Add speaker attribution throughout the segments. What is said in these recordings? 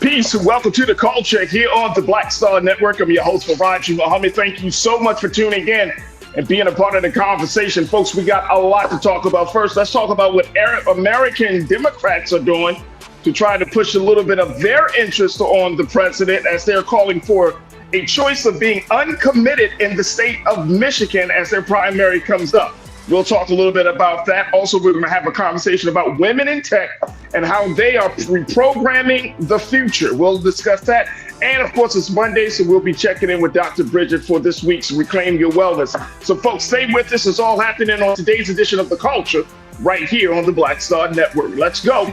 Speaker 1: Peace and welcome to the culture here on the Black Star Network. I'm your host, Farajii. Thank you so much for tuning in and being a part of the conversation. Folks, we got a lot to talk about. First, let's talk about what American Democrats are doing to try to push a little bit of their interest on the president as they're calling for a choice of being uncommitted in the state of Michigan as their primary comes up. We'll talk a little bit about that. Also, we're going to have a conversation about women in tech and how they are reprogramming the future. We'll discuss that. And of course, it's Monday, so we'll be checking in with Dr. Bridget for this week's Reclaim Your Wellness. So folks, stay with us. It's all happening on today's edition of The Culture right here on the Black Star Network. Let's go.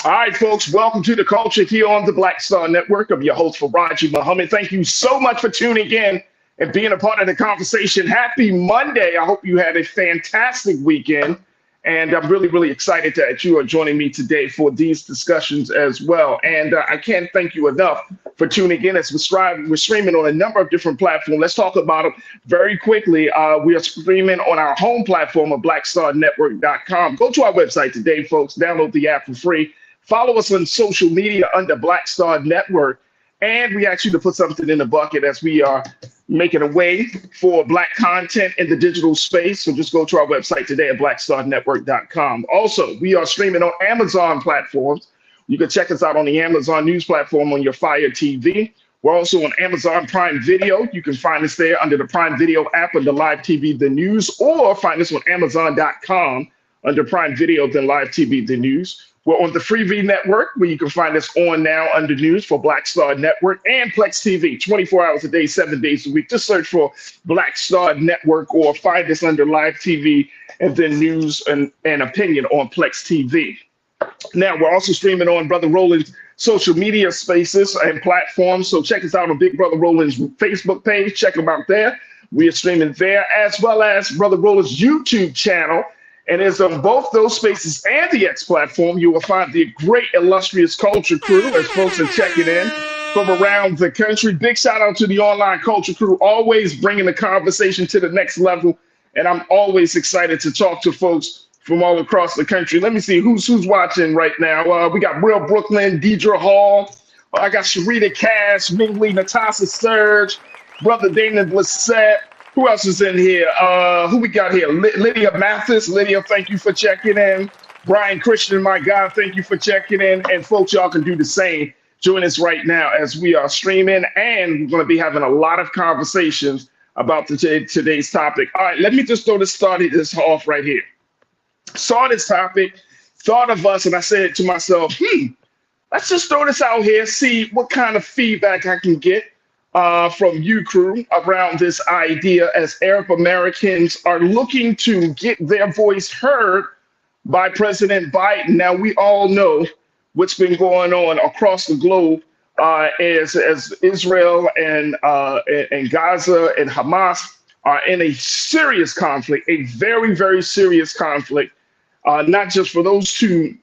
Speaker 1: All right, folks, welcome to the culture here on the Black Star Network. I'm your host, Farajii. Thank you so much for tuning in and being a part of the conversation. Happy Monday. I hope you had a fantastic weekend. And I'm really, really excited that you are joining me today for these discussions as well. And I can't thank you enough for tuning in as we're streaming on a number of different platforms. Let's talk about them very quickly. We are streaming on our home platform of blackstarnetwork.com. Go to our website today, folks. Download the app for free. Follow us on social media under Black Star Network. And we ask you to put something in the bucket as we are making a way for Black content in the digital space. So just go to our website today at blackstarnetwork.com. Also, we are streaming on Amazon platforms. You can check us out on the Amazon News platform on your Fire TV. We're also on Amazon Prime Video. You can find us there under the Prime Video app under Live TV, The News, or find us on Amazon.com under Prime Video, then Live TV, The News. We're on the Freevee Network, where you can find us on now under News for Black Star Network and Plex TV, 24 hours a day, 7 days a week. Just search for Black Star Network or find us under Live TV and then News and Opinion on Plex TV. Now, we're also streaming on Brother Roland's social media spaces and platforms. So check us out on Big Brother Roland's Facebook page. Check them out there. We are streaming there, as well as Brother Roland's YouTube channel. And it's on both those spaces and the X platform. You will find the great illustrious culture crew as folks are checking in from around the country. Big shout out to the online culture crew, always bringing the conversation to the next level. And I'm always excited to talk to folks from all across the country. Let me see who's watching right now. We got Real Brooklyn, Deidre Hall. I got Sharita Cash, Mingley, Natasha Surge, Brother Dana Blissett. Who else is in here? Who we got here? Lydia Mathis. Lydia, thank you for checking in. Brian Christian, my God, thank you for checking in. And folks, y'all can do the same. Join us right now as we are streaming. And we're going to be having a lot of conversations about today's topic. All right, let me just start this off right here. Saw this topic, thought of us, and I said to myself, let's just throw this out here, see what kind of feedback I can get from you crew around this idea as Arab Americans are looking to get their voice heard by President Biden. Now, we all know what's been going on across the globe as Israel and Gaza and Hamas are in a serious conflict, a very, very serious conflict, not just for those two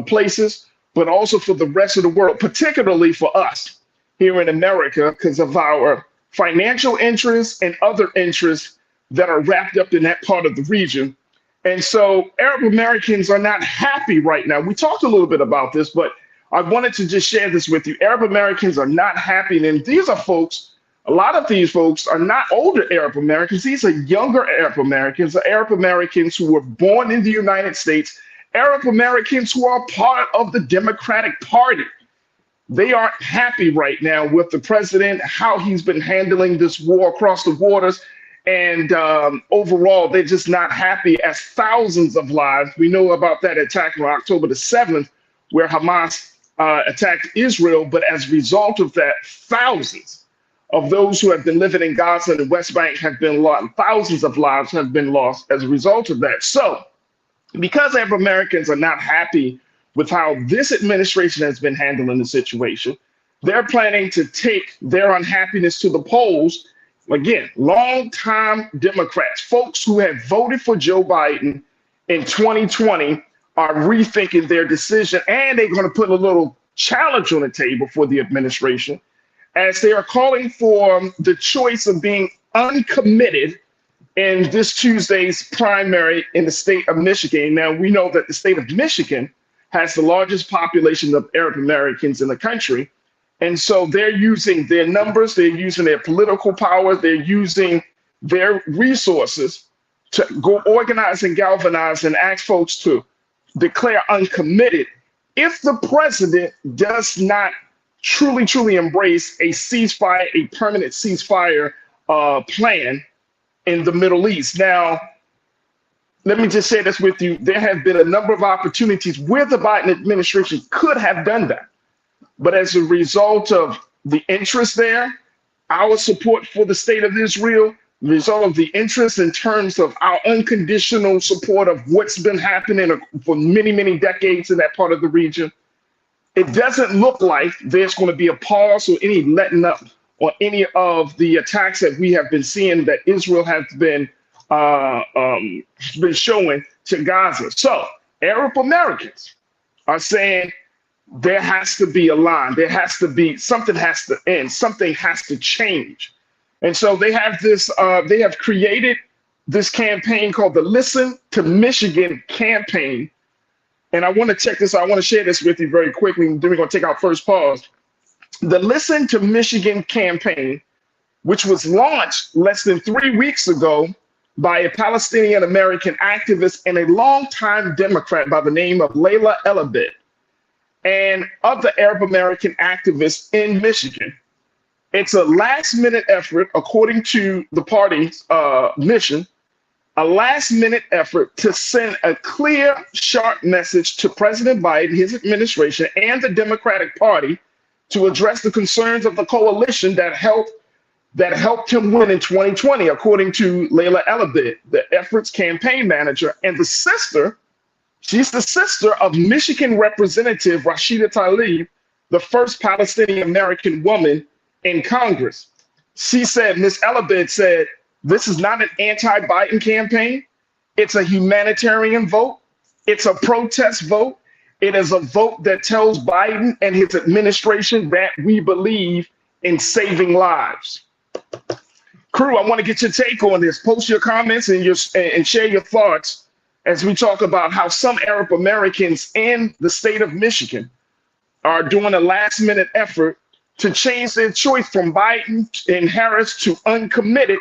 Speaker 1: places, but also for the rest of the world, particularly for us here in America, because of our financial interests and other interests that are wrapped up in that part of the region. And so Arab Americans are not happy right now. We talked a little bit about this, but I wanted to just share this with you. Arab Americans are not happy. And these are folks, a lot of these folks are not older Arab Americans. These are younger Arab Americans who were born in the United States, Arab Americans who are part of the Democratic Party. They aren't happy right now with the president, how he's been handling this war across the waters. And overall, they're just not happy as thousands of lives. We know about that attack on October the 7th, where Hamas attacked Israel. But as a result of that, thousands of those who have been living in Gaza and the West Bank have been lost. Thousands of lives have been lost as a result of that. So because Arab Americans are not happy with how this administration has been handling the situation, they're planning to take their unhappiness to the polls again, longtime Democrats, folks who have voted for Joe Biden in 2020 are rethinking their decision, and they're going to put a little challenge on the table for the administration as they are calling for the choice of being uncommitted in this Tuesday's primary in the state of Michigan. Now, we know that the state of Michigan has the largest population of Arab Americans in the country. And so they're using their numbers, they're using their political power, they're using their resources to go organize and galvanize and ask folks to declare uncommitted if the president does not truly embrace a ceasefire, a permanent ceasefire plan in the Middle East. Now, let me just say this with you. There have been a number of opportunities where the Biden administration could have done that. But as a result of the interest there, our support for the state of Israel, the result of the interest in terms of our unconditional support of what's been happening for many decades in that part of the region, it doesn't look like there's going to be a pause or any letting up on any of the attacks that we have been seeing that Israel has been showing to Gaza. So Arab Americans are saying there has to be a line. There has to be, something has to end. Something has to change. And so they have this, they have created this campaign called the Listen to Michigan campaign. And I want to check this out. I want to share this with you very quickly. Then we're going to take our first pause. The Listen to Michigan campaign, which was launched less than 3 weeks ago by a Palestinian American activist and a longtime Democrat by the name of Layla Elabed, and other Arab American activists in Michigan. It's a last-minute effort, according to the party's mission, a last-minute effort to send a clear, sharp message to President Biden, his administration, and the Democratic Party to address the concerns of the coalition that helped him win in 2020, according to Layla Elabed, the effort's campaign manager, and the sister. She's the sister of Michigan Representative Rashida Tlaib, the first Palestinian American woman in Congress. She said, Ms. Elabed said, this is not an anti-Biden campaign. It's a humanitarian vote. It's a protest vote. It is a vote that tells Biden and his administration that we believe in saving lives. Crew, I want to get your take on this. Post your comments and share your thoughts as we talk about how some Arab Americans in the state of Michigan are doing a last-minute effort to change their choice from Biden and Harris to uncommitted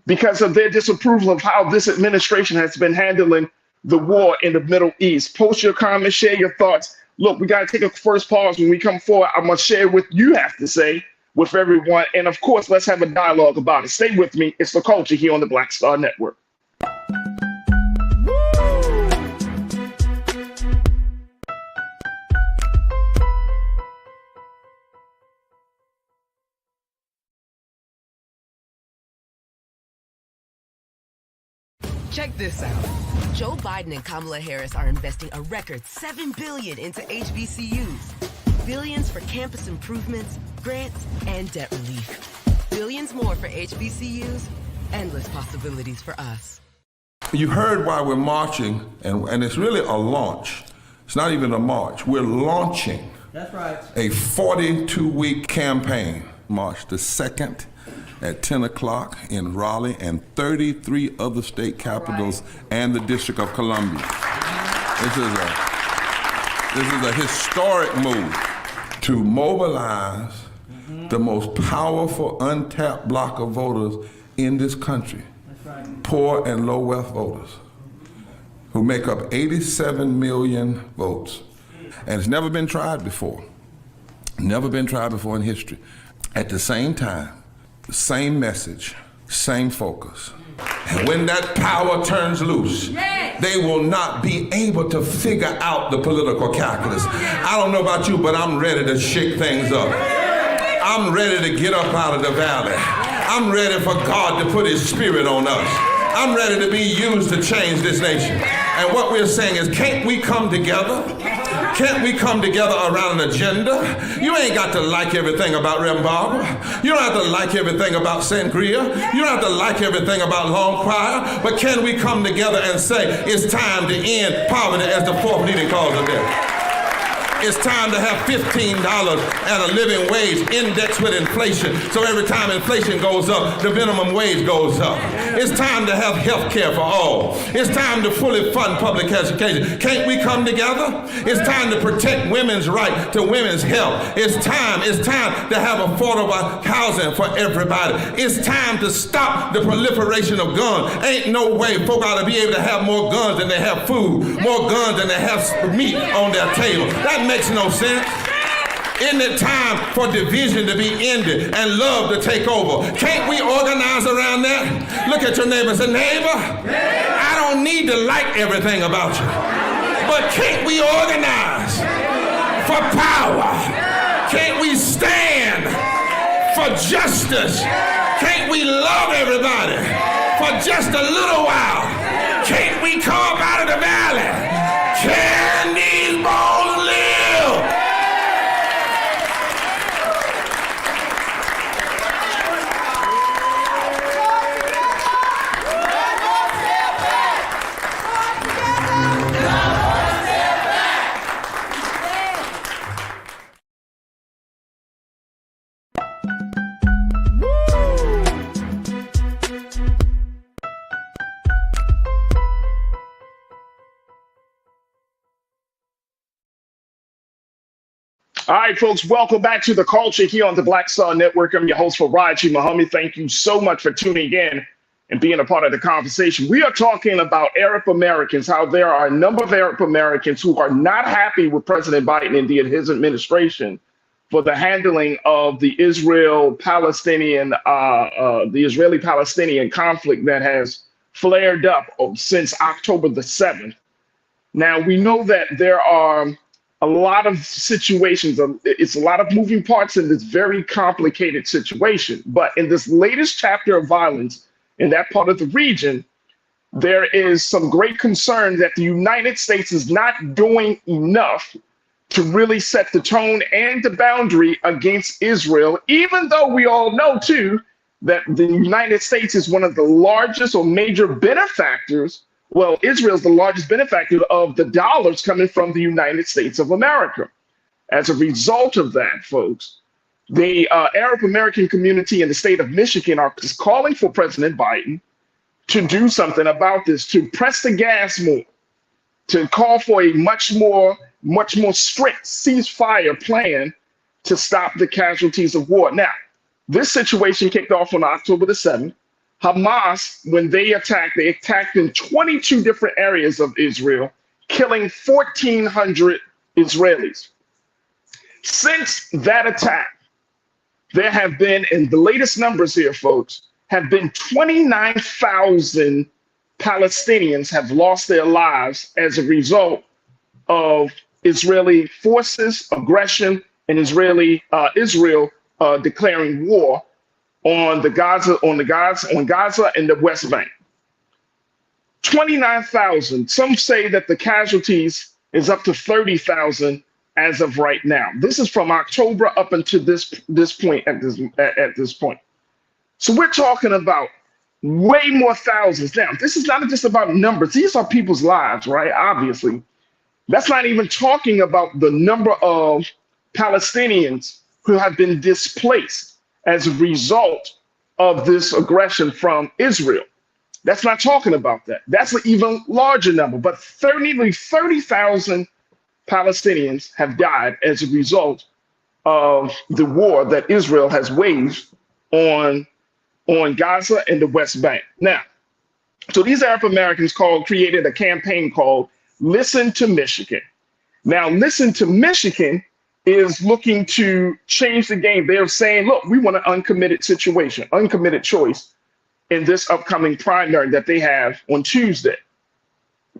Speaker 1: because of their disapproval of how this administration has been handling the war in the Middle East. Post your comments, share your thoughts. Look, we got to take a first pause. When we come forward, I'm going to share what you have to say with everyone. And of course, let's have a dialogue about it. Stay with me. It's The Culture here on the Black Star Network.
Speaker 2: Check this out. Joe Biden and Kamala Harris are investing a record $7 billion into HBCUs. Billions for campus improvements, grants, and debt relief. Billions more for HBCUs. Endless possibilities for us.
Speaker 3: You heard why we're marching, and it's really a launch. It's not even a march. We're launching.
Speaker 4: That's right.
Speaker 3: A 42-week campaign. March the 2nd at 10 o'clock in Raleigh and 33 other state capitals and the District of Columbia. This is a historic move to mobilize the most powerful untapped block of voters in this country. That's right. Poor and low wealth voters who make up 87 million votes. And it's never been tried before. Never been tried before in history. At the same time, the same message, same focus. And when that power turns loose, they will not be able to figure out the political calculus. I don't know about you, but I'm ready to shake things up. I'm ready to get up out of the valley. I'm ready for God to put his spirit on us. I'm ready to be used to change this nation. And what we're saying is, can't we come together? Can't we come together around an agenda? You ain't got to like everything about Rembrandt. You don't have to like everything about Sangria. You don't have to like everything about Long Choir. But can we come together and say it's time to end poverty as the fourth leading cause of death? It's time to have $15 and a living wage indexed with inflation. So every time inflation goes up, the minimum wage goes up. It's time to have health care for all. It's time to fully fund public education. Can't we come together? It's time to protect women's right to women's health. It's time to have affordable housing for everybody. It's time to stop the proliferation of guns. Ain't no way folk ought to be able to have more guns than they have food, more guns than they have meat on their table. That makes no sense. Isn't it time for division to be ended and love to take over? Can't we organize around that? Look at your neighbor and say, neighbor, I don't need to like everything about you, but can't we organize for power? Can't we stand for justice? Can't we love everybody for just a little while? Can't we come up out of the valley? Can these bones live?
Speaker 1: All right, folks, welcome back to The Culture here on the Black Star Network. I'm your host, Farajii Muhammad. Thank you so much for tuning in and being a part of the conversation. We are talking about Arab Americans, how there are a number of Arab Americans who are not happy with President Biden and his administration for the handling of the Israeli-Palestinian conflict that has flared up since October the 7th. Now, we know that there are a lot of situations, it's a lot of moving parts in this very complicated situation. But in this latest chapter of violence in that part of the region, there is some great concern that the United States is not doing enough to really set the tone and the boundary against Israel, even though we all know, too, that the United States is one of the largest or major benefactors. Well, Israel is the largest benefactor of the dollars coming from the United States of America. As a result of that, folks, the Arab American community in the state of Michigan are calling for President Biden to do something about this, to press the gas more, to call for a much more strict ceasefire plan to stop the casualties of war. Now, this situation kicked off on October the 7th. Hamas, when they attacked in 22 different areas of Israel, killing 1,400 Israelis. Since that attack, there have been, in the latest numbers here, folks, have been 29,000 Palestinians have lost their lives as a result of Israeli forces, aggression, and Israel declaring war on Gaza and the West Bank. 29,000. Some say that the casualties is up to 30,000 as of right now. This is from October up until this point. At this point, so we're talking about way more thousands. Now, this is not just about numbers. These are people's lives, right? Obviously, that's not even talking about the number of Palestinians who have been displaced as a result of this aggression from Israel. That's not talking about that. That's an even larger number, but 30,000 Palestinians have died as a result of the war that Israel has waged on Gaza and the West Bank. Now, so these Arab Americans created a campaign called Listen to Michigan. Now, Listen to Michigan is looking to change the game. They're saying, look, we want an uncommitted situation, uncommitted choice in this upcoming primary that they have on Tuesday,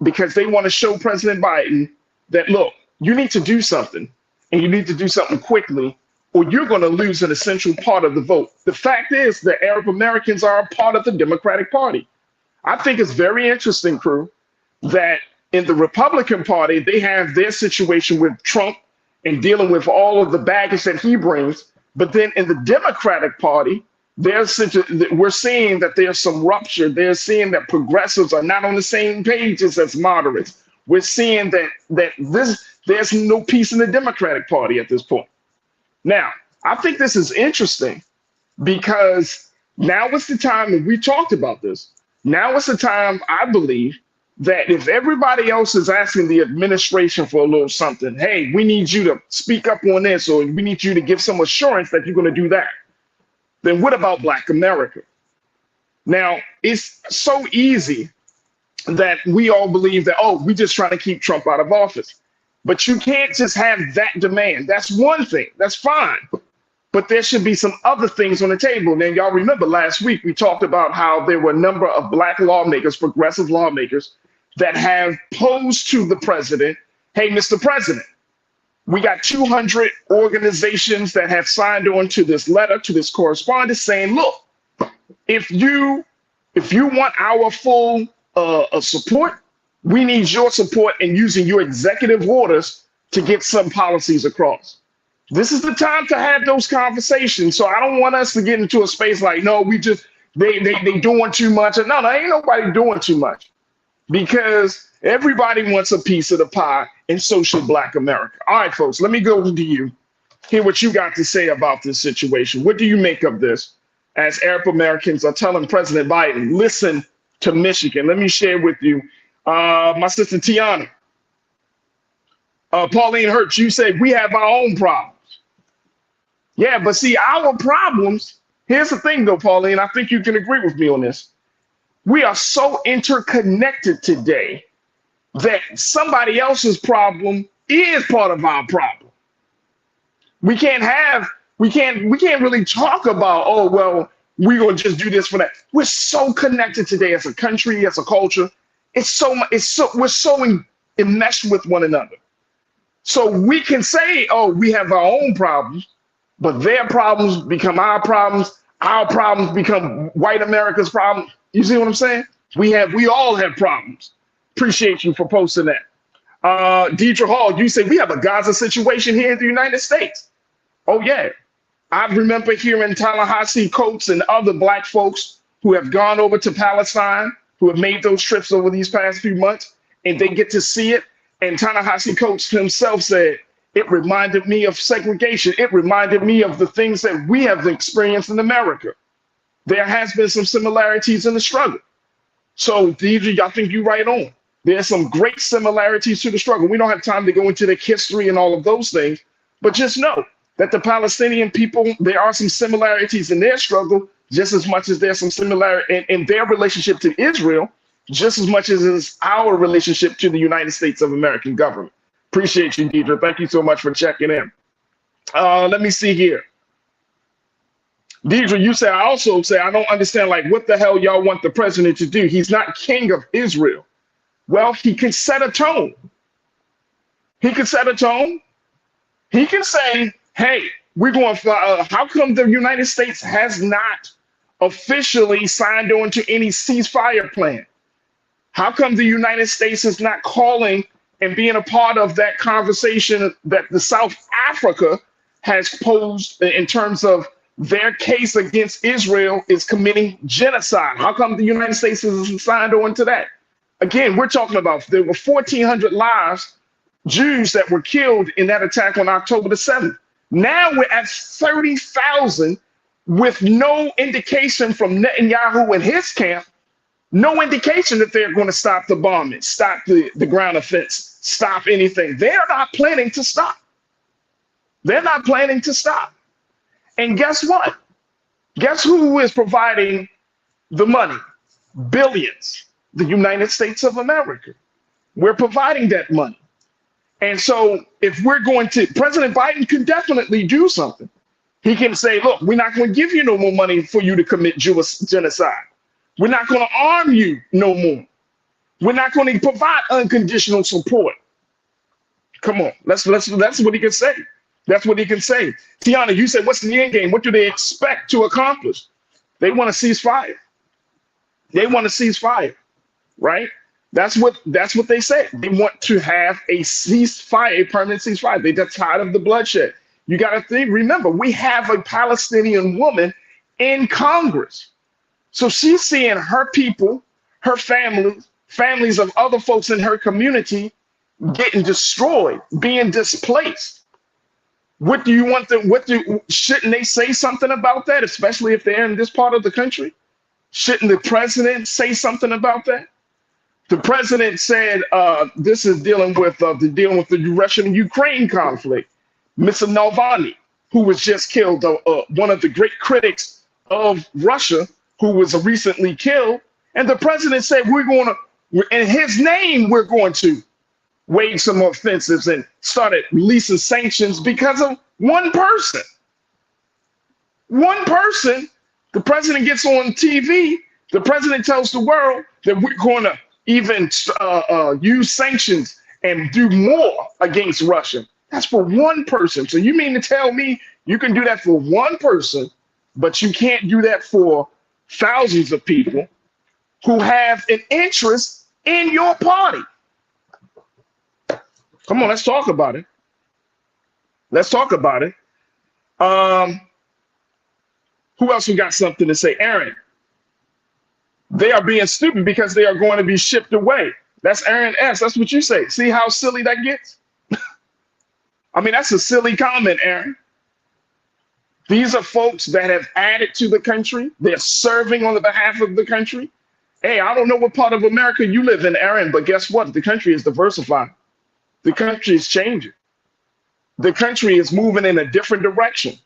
Speaker 1: because they want to show President Biden that, look, you need to do something, and you need to do something quickly, or you're going to lose an essential part of the vote. The fact is that Arab Americans are a part of the Democratic Party. I think it's very interesting, crew, that in the Republican Party, they have their situation with Trump and dealing with all of the baggage that he brings. But then in the Democratic Party, we're seeing that there's some rupture. They're seeing that progressives are not on the same pages as moderates. We're seeing that there's no peace in the Democratic Party at this point. Now, I think this is interesting because now is the time, and we talked about this, now is the time, I believe, that if everybody else is asking the administration for a little something, hey, we need you to speak up on this, or we need you to give some assurance that you're going to do that, then what about Black America? Now, it's so easy that we all believe that, oh, we just trying to keep Trump out of office. But you can't just have that demand. That's one thing. That's fine. But there should be some other things on the table. Now, y'all remember last week, we talked about how there were a number of Black lawmakers, progressive lawmakers, that have posed to the president, hey, Mr. President, we got 200 organizations that have signed on to this letter, to this correspondence saying, look, if you want our full support, we need your support in using your executive orders to get some policies across. This is the time to have those conversations. So I don't want us to get into a space like, no, they doing too much. No, ain't nobody doing too much, because everybody wants a piece of the pie, and so should Black America. All right, folks, let me go to you, hear what you got to say about this situation. What do you make of this as Arab Americans are telling President Biden, listen to Michigan? Let me share with you, my sister Tiana. Pauline Hertz, you said we have our own problems. Yeah, but see, our problems, here's the thing though, Pauline, I think you can agree with me on this. We are so interconnected today that somebody else's problem is part of our problem. We can't really talk about, oh, well, we're gonna just do this for that. We're so connected today as a country, as a culture. We're so enmeshed with one another. So we can say, oh, we have our own problems, but their problems become our problems become white America's problems. You see what I'm saying? We all have problems. Appreciate you for posting that. Deidre Hall, you say we have a Gaza situation here in the United States. Oh yeah. I remember hearing Tallahassee Coates and other Black folks who have gone over to Palestine, who have made those trips over these past few months, and they get to see it. And Ta-Nehisi Coates himself said, it reminded me of segregation. It reminded me of the things that we have experienced in America. There has been some similarities in the struggle. So, Deidre, I think you're right on. There's some great similarities to the struggle. We don't have time to go into the history and all of those things, but just know that the Palestinian people, there are some similarities in their struggle, just as much as there's some similarity in their relationship to Israel, just as much as is our relationship to the United States of American government. Appreciate you, Deidre. Thank you so much for checking in. Let me see here. Deidre, you say, I also say, I don't understand, like, what the hell y'all want the president to do? He's not king of Israel. Well, he can set a tone. He can set a tone. He can say, hey, we're going for, how come the United States has not officially signed on to any ceasefire plan? How come the United States is not calling and being a part of that conversation that the South Africa has posed in terms of their case against Israel is committing genocide? How come the United States hasn't signed on to that? Again, we're talking about there were 1,400 lives, Jews that were killed in that attack on October the 7th. Now we're at 30,000 with no indication from Netanyahu and his camp, no indication that they're going to stop the bombing, stop the ground offense, stop anything. They're not planning to stop. They're not planning to stop. And guess what? Guess who is providing the money? Billions. The United States of America. We're providing that money. And so if we're going to, President Biden can definitely do something. He can say, look, we're not going to give you no more money for you to commit Jewish genocide. We're not going to arm you no more. We're not going to provide unconditional support. Come on, that's what he can say. That's what he can say. Tiana, you said, what's the end game? What do they expect to accomplish? They want to cease fire. They want to cease fire, right? That's what they say. They want to have a ceasefire, a permanent ceasefire. They're tired of the bloodshed. You got to think. Remember, we have a Palestinian woman in Congress, so she's seeing her people, her families of other folks in her community getting destroyed, being displaced. What do you want them? Shouldn't they say something about that, especially if they're in this part of the country? Shouldn't the president say something about that? The president said this is dealing with the Russian-Ukraine conflict. Mr. Navalny, who was just killed, one of the great critics of Russia, who was recently killed, and the president said in his name, we're going to wage some offensives and started releasing sanctions because of one person. One person, the president gets on TV, the president tells the world that we're going to even use sanctions and do more against Russia. That's for one person. So you mean to tell me you can do that for one person, but you can't do that for thousands of people who have an interest in your party? Come on, let's talk about it. Let's talk about it. Who else we got something to say? Aaron. They are being stupid because they are going to be shipped away. That's Aaron S. That's what you say. See how silly that gets? I mean, that's a silly comment, Aaron. These are folks that have added to the country. They're serving on the behalf of the country. Hey, I don't know what part of America you live in, Aaron, but guess what? The country is diversifying. The country is changing. The country is moving in a different direction.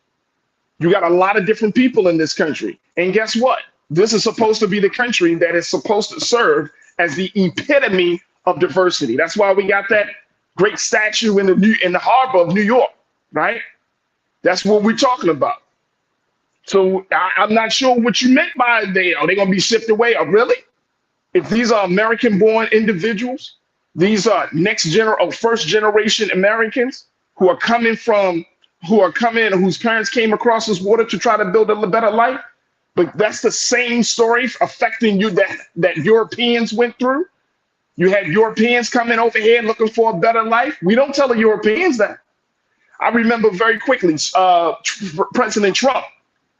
Speaker 1: You got a lot of different people in this country. And guess what? This is supposed to be the country that is supposed to serve as the epitome of diversity. That's why we got that great statue in the harbor of New York, right? That's what we're talking about. So I'm not sure what you meant by are they going to be shipped away? Really? If these are American-born individuals, these are first generation Americans who are coming, whose parents came across this water to try to build a better life. But that's the same story affecting you that Europeans went through. You had Europeans coming over here looking for a better life. We don't tell the Europeans that. I remember very quickly, President Trump,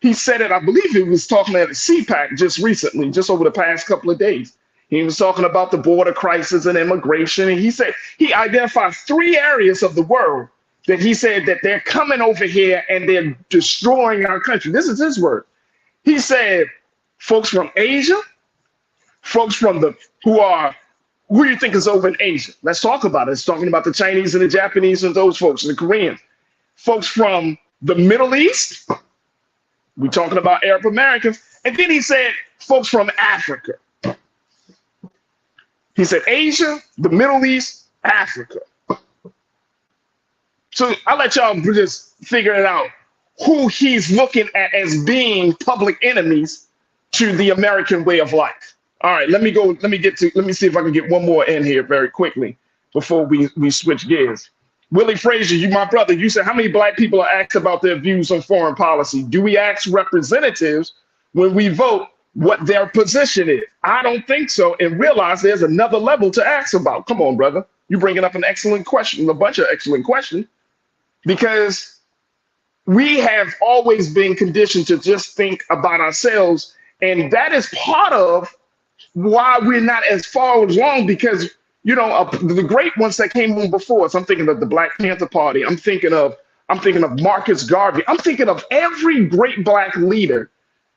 Speaker 1: he said it, I believe he was talking at a CPAC just recently, just over the past couple of days. He was talking about the border crisis and immigration. And he said he identified 3 areas of the world that he said that they're coming over here and they're destroying our country. This is his word. He said, folks from Asia, folks from who do you think is over in Asia? Let's talk about it. It's talking about the Chinese and the Japanese and those folks, and the Koreans. Folks from the Middle East, we're talking about Arab Americans. And then he said, folks from Africa. He said Asia, the Middle East, Africa. So I'll let y'all just figure it out who he's looking at as being public enemies to the American way of life. All right, let me see if I can get one more in here very quickly before we switch gears. Willie Frazier, you my brother, you said how many black people are asked about their views on foreign policy? Do we ask representatives when we vote what their position is? I don't think so, and realize there's another level to ask about. Come on, brother. You're bringing up an excellent question, a bunch of excellent questions, because we have always been conditioned to just think about ourselves, and that is part of why we're not as far along, because the great ones that came on before us. I'm thinking of the Black Panther Party. I'm thinking of Marcus Garvey. I'm thinking of every great black leader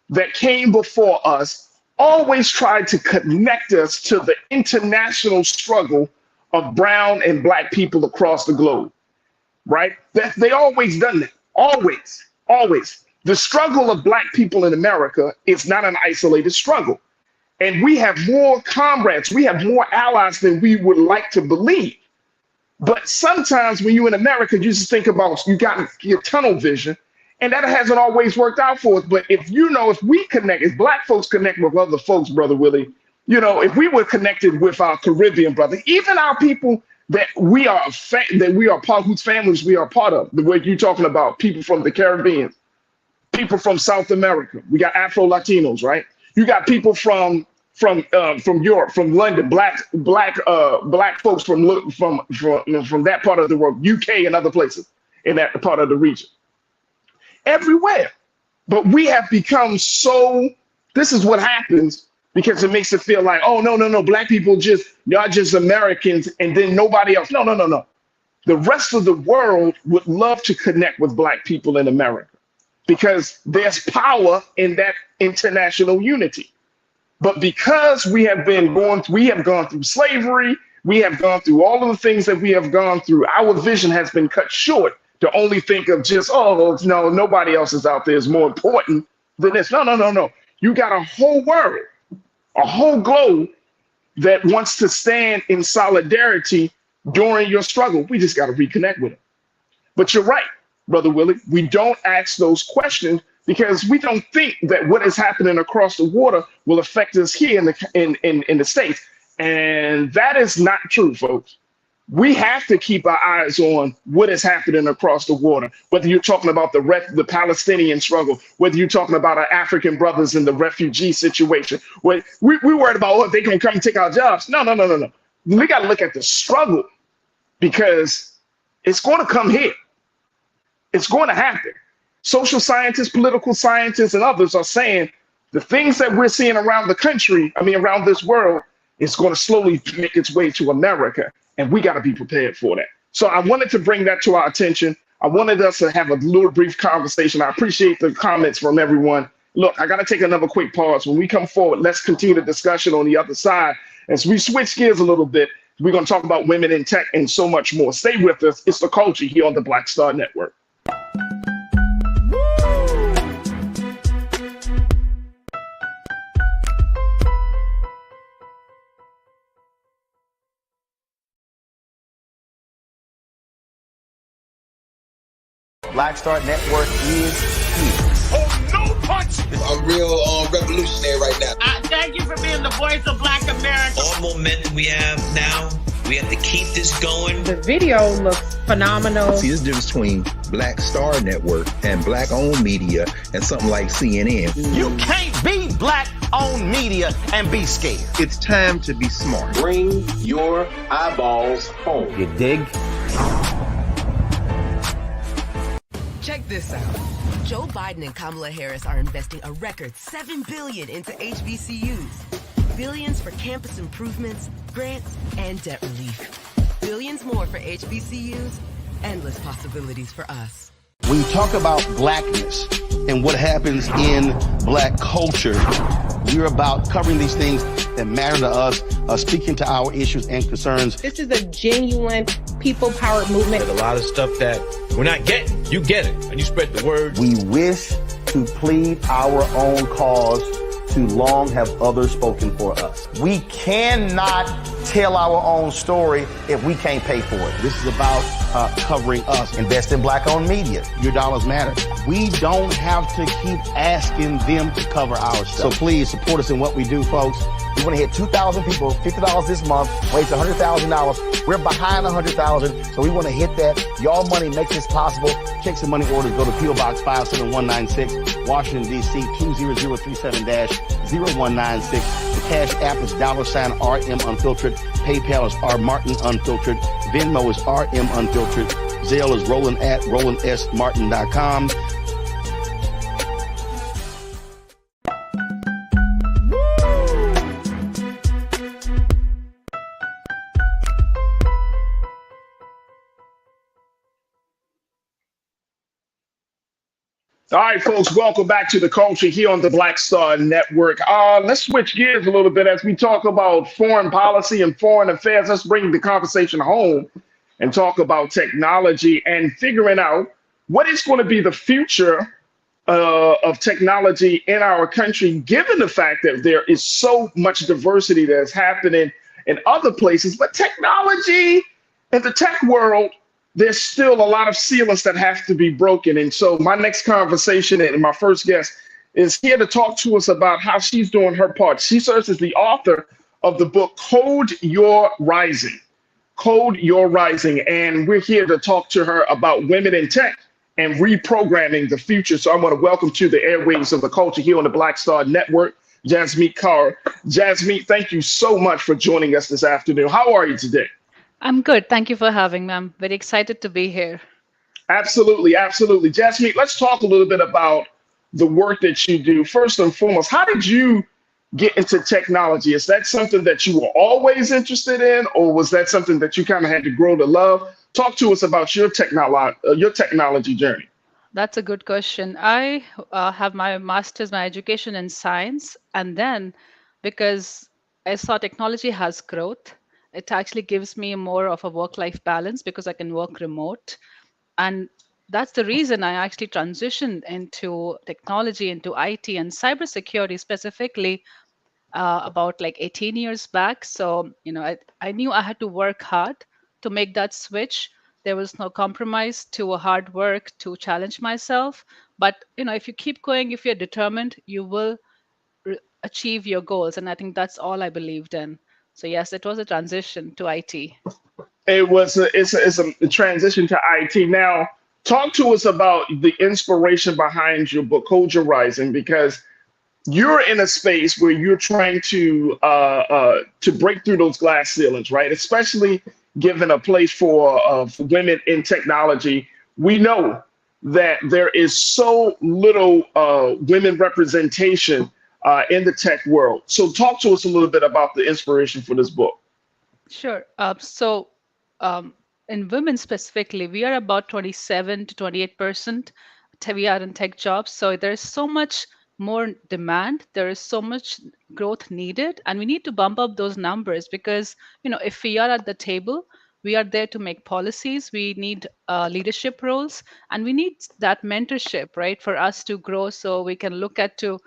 Speaker 1: that came before us. Always tried to connect us to the international struggle of brown and black people across the globe, right? They always done that. Always. The struggle of black people in America is not an isolated struggle. And we have more comrades, we have more allies than we would like to believe. But sometimes when you're in America, you just think about, you got your tunnel vision, and that hasn't always worked out for us. But if we connect, if black folks connect with other folks, Brother Willie, if we were connected with our Caribbean brother, even our people that we are part, whose families we are part of, the way you're talking about people from the Caribbean, people from South America, we got Afro Latinos, right? You got people from from Europe, from London, black folks from that part of the world, UK and other places in that part of the region, everywhere. But we have become so. This is what happens because it makes it feel like, oh no, black people y'all just Americans, and then nobody else. No. The rest of the world would love to connect with black people in America because there's power in that international unity. But because we have gone through slavery, we have gone through all of the things that we have gone through, our vision has been cut short to only think of just, oh, no, nobody else is out there is more important than this. No. You got a whole world, a whole globe that wants to stand in solidarity during your struggle. We just got to reconnect with it. But you're right, Brother Willie. We don't ask those questions because we don't think that what is happening across the water will affect us here in the States. And that is not true, folks. We have to keep our eyes on what is happening across the water, whether you're talking about the Palestinian struggle, whether you're talking about our African brothers in the refugee situation. We worried about, oh, they can come and take our jobs. No. We got to look at the struggle because it's going to come here. It's going to happen. Social scientists, political scientists, and others are saying the things that we're seeing around the country, around this world, is going to slowly make its way to America. And we got to be prepared for that. So I wanted to bring that to our attention. I wanted us to have a little brief conversation. I appreciate the comments from everyone. Look, I got to take another quick pause. When we come forward, let's continue the discussion on the other side. As we switch gears a little bit, we're going to talk about women in tech and so much more. Stay with us. It's The Culture here on the Black Star Network.
Speaker 4: Black Star Network is here.
Speaker 1: Oh, no punch!
Speaker 5: I'm real revolutionary right now.
Speaker 6: Thank you for being the voice of Black America.
Speaker 7: All momentum we have now, we have to keep this going.
Speaker 8: The video looks phenomenal.
Speaker 9: See, there's a difference between Black Star Network and black-owned media and something like CNN.
Speaker 4: You can't be black-owned media and be scared.
Speaker 9: It's time to be smart.
Speaker 5: Bring your eyeballs home.
Speaker 4: You dig?
Speaker 2: Check this out. Joe Biden and Kamala Harris are investing a record $7 billion into HBCUs. Billions for campus improvements, grants, and debt relief. Billions more for HBCUs. Endless possibilities for us.
Speaker 10: When you talk about blackness and what happens in black culture, we're about covering these things that matter to us, speaking to our issues and concerns.
Speaker 8: This is a genuine people-powered movement.
Speaker 11: There's a lot of stuff that we're not getting. You get it, and you spread the word.
Speaker 4: We wish to plead our own cause. Too long have others spoken for us. We cannot tell our own story if we can't pay for it. This is about covering us. Invest in black-owned media. Your dollars matter. We don't have to keep asking them to cover our stuff. So please support us in what we do, folks. We want to hit 2,000 people, $50 this month, raise $100,000. We're behind 100,000, so we want to hit that. Y'all money makes this possible. Check some money orders. Go to P.O. Box 57196, Washington, D.C. 20037-0196. The Cash App is $RM Unfiltered. PayPal is R Martin Unfiltered. Venmo is RM Unfiltered. Zelle is Roland at RolandSMartin.com.
Speaker 1: All right, folks, welcome back to The Culture here on the Black Star Network. Let's switch gears a little bit as we talk about foreign policy and foreign affairs. Let's bring the conversation home and talk about technology and figuring out what is going to be the future of technology in our country, given the fact that there is so much diversity that's happening in other places. But technology in the tech world, there's still a lot of sealants that have to be broken. And so my next conversation and my first guest is here to talk to us about how she's doing her part. She serves as the author of the book, Code Your Rising. Code Your Rising. And we're here to talk to her about women in tech and reprogramming the future. So I want to welcome to the airwaves of The Culture here on the Black Star Network, Jasmeet Kaur. Jasmeet, thank you so much for joining us this afternoon. How are you today?
Speaker 12: I'm good. Thank you for having me. I'm very excited to be here.
Speaker 1: Absolutely, absolutely. Jasmeet, let's talk a little bit about the work that you do. First and foremost, how did you get into technology? Is that something that you were always interested in, or was that something that you kind of had to grow to love? Talk to us about your technology journey.
Speaker 12: That's a good question. I have my master's, my education in science, and then because I saw technology has growth, it actually gives me more of a work-life balance because I can work remote. And that's the reason I actually transitioned into technology, into IT and cybersecurity specifically about like 18 years back. So, I knew I had to work hard to make that switch. There was no compromise to a hard work to challenge myself. But, if you keep going, if you're determined, you will achieve your goals. And I think that's all I believed in. So, yes, it was a transition to IT.
Speaker 1: It's a transition to IT. Now, talk to us about the inspiration behind your book, Hold Your Rising, because you're in a space where you're trying to break through those glass ceilings, right? Especially given a place for women in technology. We know that there is so little women representation in the tech world. So, talk to us a little bit about the inspiration for this book.
Speaker 12: Sure. Um, in women specifically, we are about 27 to 28%. We are in tech jobs. So there's so much more demand. There is so much growth needed, and we need to bump up those numbers because, if we are at the table, we are there to make policies. We need leadership roles, and we need that mentorship, right, for us to grow. So we can look at to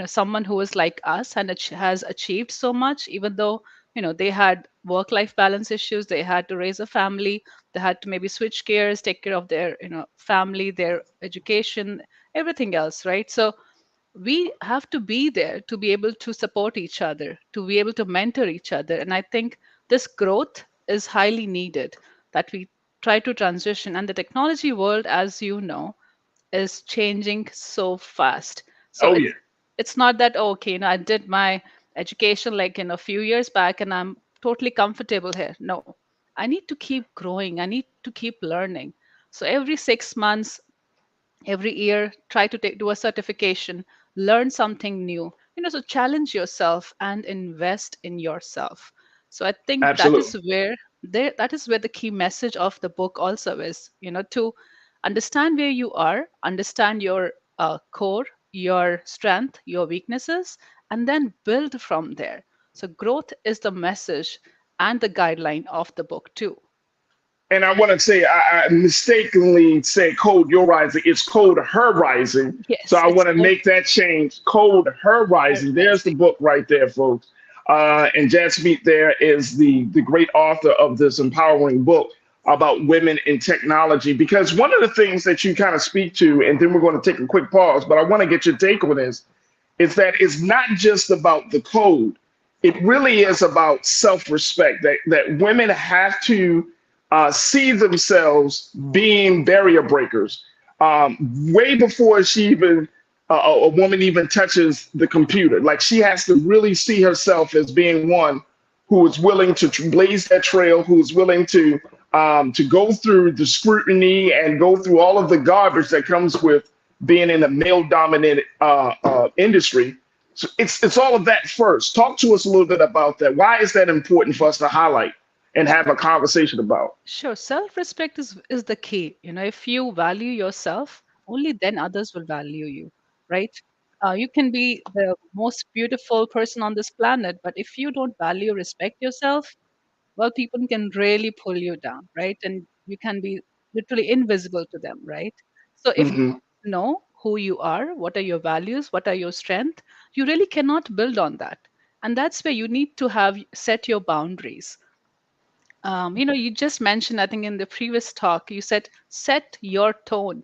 Speaker 12: someone who is like us and has achieved so much, even though they had work life balance issues, they had to raise a family, they had to maybe switch gears, take care of their family, their education, everything else, right? So we have to be there to be able to support each other, to be able to mentor each other. And I think this growth is highly needed, that we try to transition. And the technology world, as you know, is changing so fast. So
Speaker 1: Oh,
Speaker 12: it's
Speaker 1: yeah.
Speaker 12: it's not that, "Oh, okay, I did my education like in a few years back and I'm totally comfortable here." No, I need to keep growing. I need to keep learning. So every 6 months, every year, try to do a certification, learn something new, so challenge yourself and invest in yourself. So I think that
Speaker 1: Absolutely.
Speaker 12: is where that is where the key message of the book also is, to understand where you are, understand your core, your strength, your weaknesses, and then build from there. So growth is the message and the guideline of the book too.
Speaker 1: And I want to say, I mistakenly said Code Your Rising. It's Code Her Rising. So
Speaker 12: Yes,
Speaker 1: I
Speaker 12: it's
Speaker 1: want to
Speaker 12: called
Speaker 1: make that change. Code Her
Speaker 12: Her
Speaker 1: Rising. There's the
Speaker 12: Rising.
Speaker 1: book right there, folks. And Jasmeet there is the great author of this empowering book about women in technology. Because one of the things that you kind of speak to, and then we're going to take a quick pause, but I want to get your take on this, is that it's not just about the code. It really is about self-respect, that women have to see themselves being barrier breakers way before she even a woman even touches the computer. Like she has to really see herself as being one who is willing to blaze that trail, who is willing to go through the scrutiny and go through all of the garbage that comes with being in a male-dominated industry. So it's all of that first. Talk to us a little bit about that. Why is that important for us to highlight and have a conversation about?
Speaker 12: Sure, self-respect is the key. If you value yourself, only then others will value you, right? You can be the most beautiful person on this planet, but if you don't value, respect yourself, well, people can really pull you down, right? And you can be literally invisible to them, right? So if
Speaker 1: Hmm.
Speaker 12: you know who you are, what are your values, what are your strengths, you really cannot build on that. And that's where you need to have set your boundaries. You just mentioned, I think in the previous talk, you said set your tone,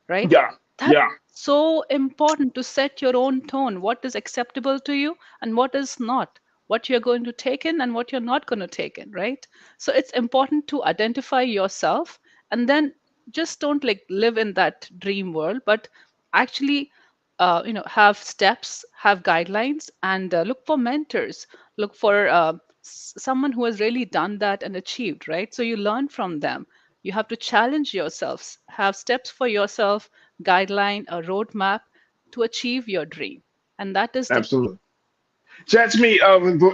Speaker 12: right?
Speaker 1: Yeah,
Speaker 12: That's
Speaker 1: yeah.
Speaker 12: so important to set your own tone. What is acceptable to you and what is not? What you're going to take in and what you're not going to take in, right? So it's important to identify yourself and then just don't like live in that dream world, but actually have steps, have guidelines, and look for mentors, look for someone who has really done that and achieved, right? So you learn from them. You have to challenge yourselves, have steps for yourself, guideline, a roadmap to achieve your dream. And that is the key.
Speaker 1: Absolutely. Jasmine,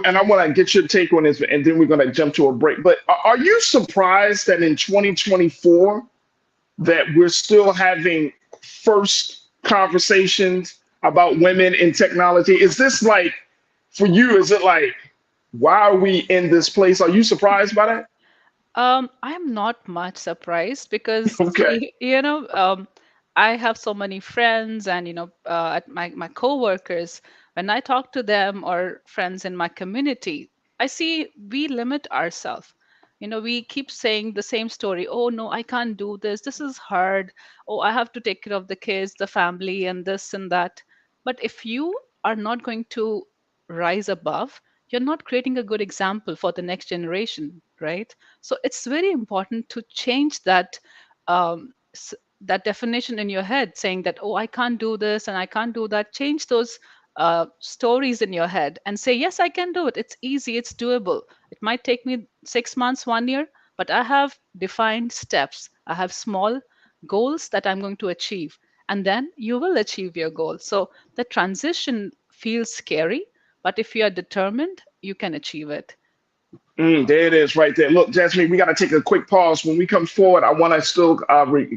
Speaker 1: and I want to get your take on this, and then we're going to jump to a break. But are you surprised that in 2024 that we're still having first conversations about women in technology? Is this like, for you, is it like, why are we in this place? Are you surprised by that?
Speaker 12: I'm not much surprised because
Speaker 1: Okay.
Speaker 12: I have so many friends and at my coworkers, when I talk to them or friends in my community, I see we limit ourselves. We keep saying the same story. Oh no, I can't do this. This is hard. Oh, I have to take care of the kids, the family, and this and that. But if you are not going to rise above, you're not creating a good example for the next generation, right? So it's very important to change that definition in your head, saying that, oh, I can't do this and I can't do that. Change those stories in your head and say, yes, I can do it. It's easy, it's doable. It might take me 6 months, 1 year, but I have defined steps. I have small goals that I'm going to achieve, and then you will achieve your goal. So the transition feels scary, but if you are determined, you can achieve it.
Speaker 1: There it is right there. Look, Jasmine, we got to take a quick pause. When we come forward, I want to still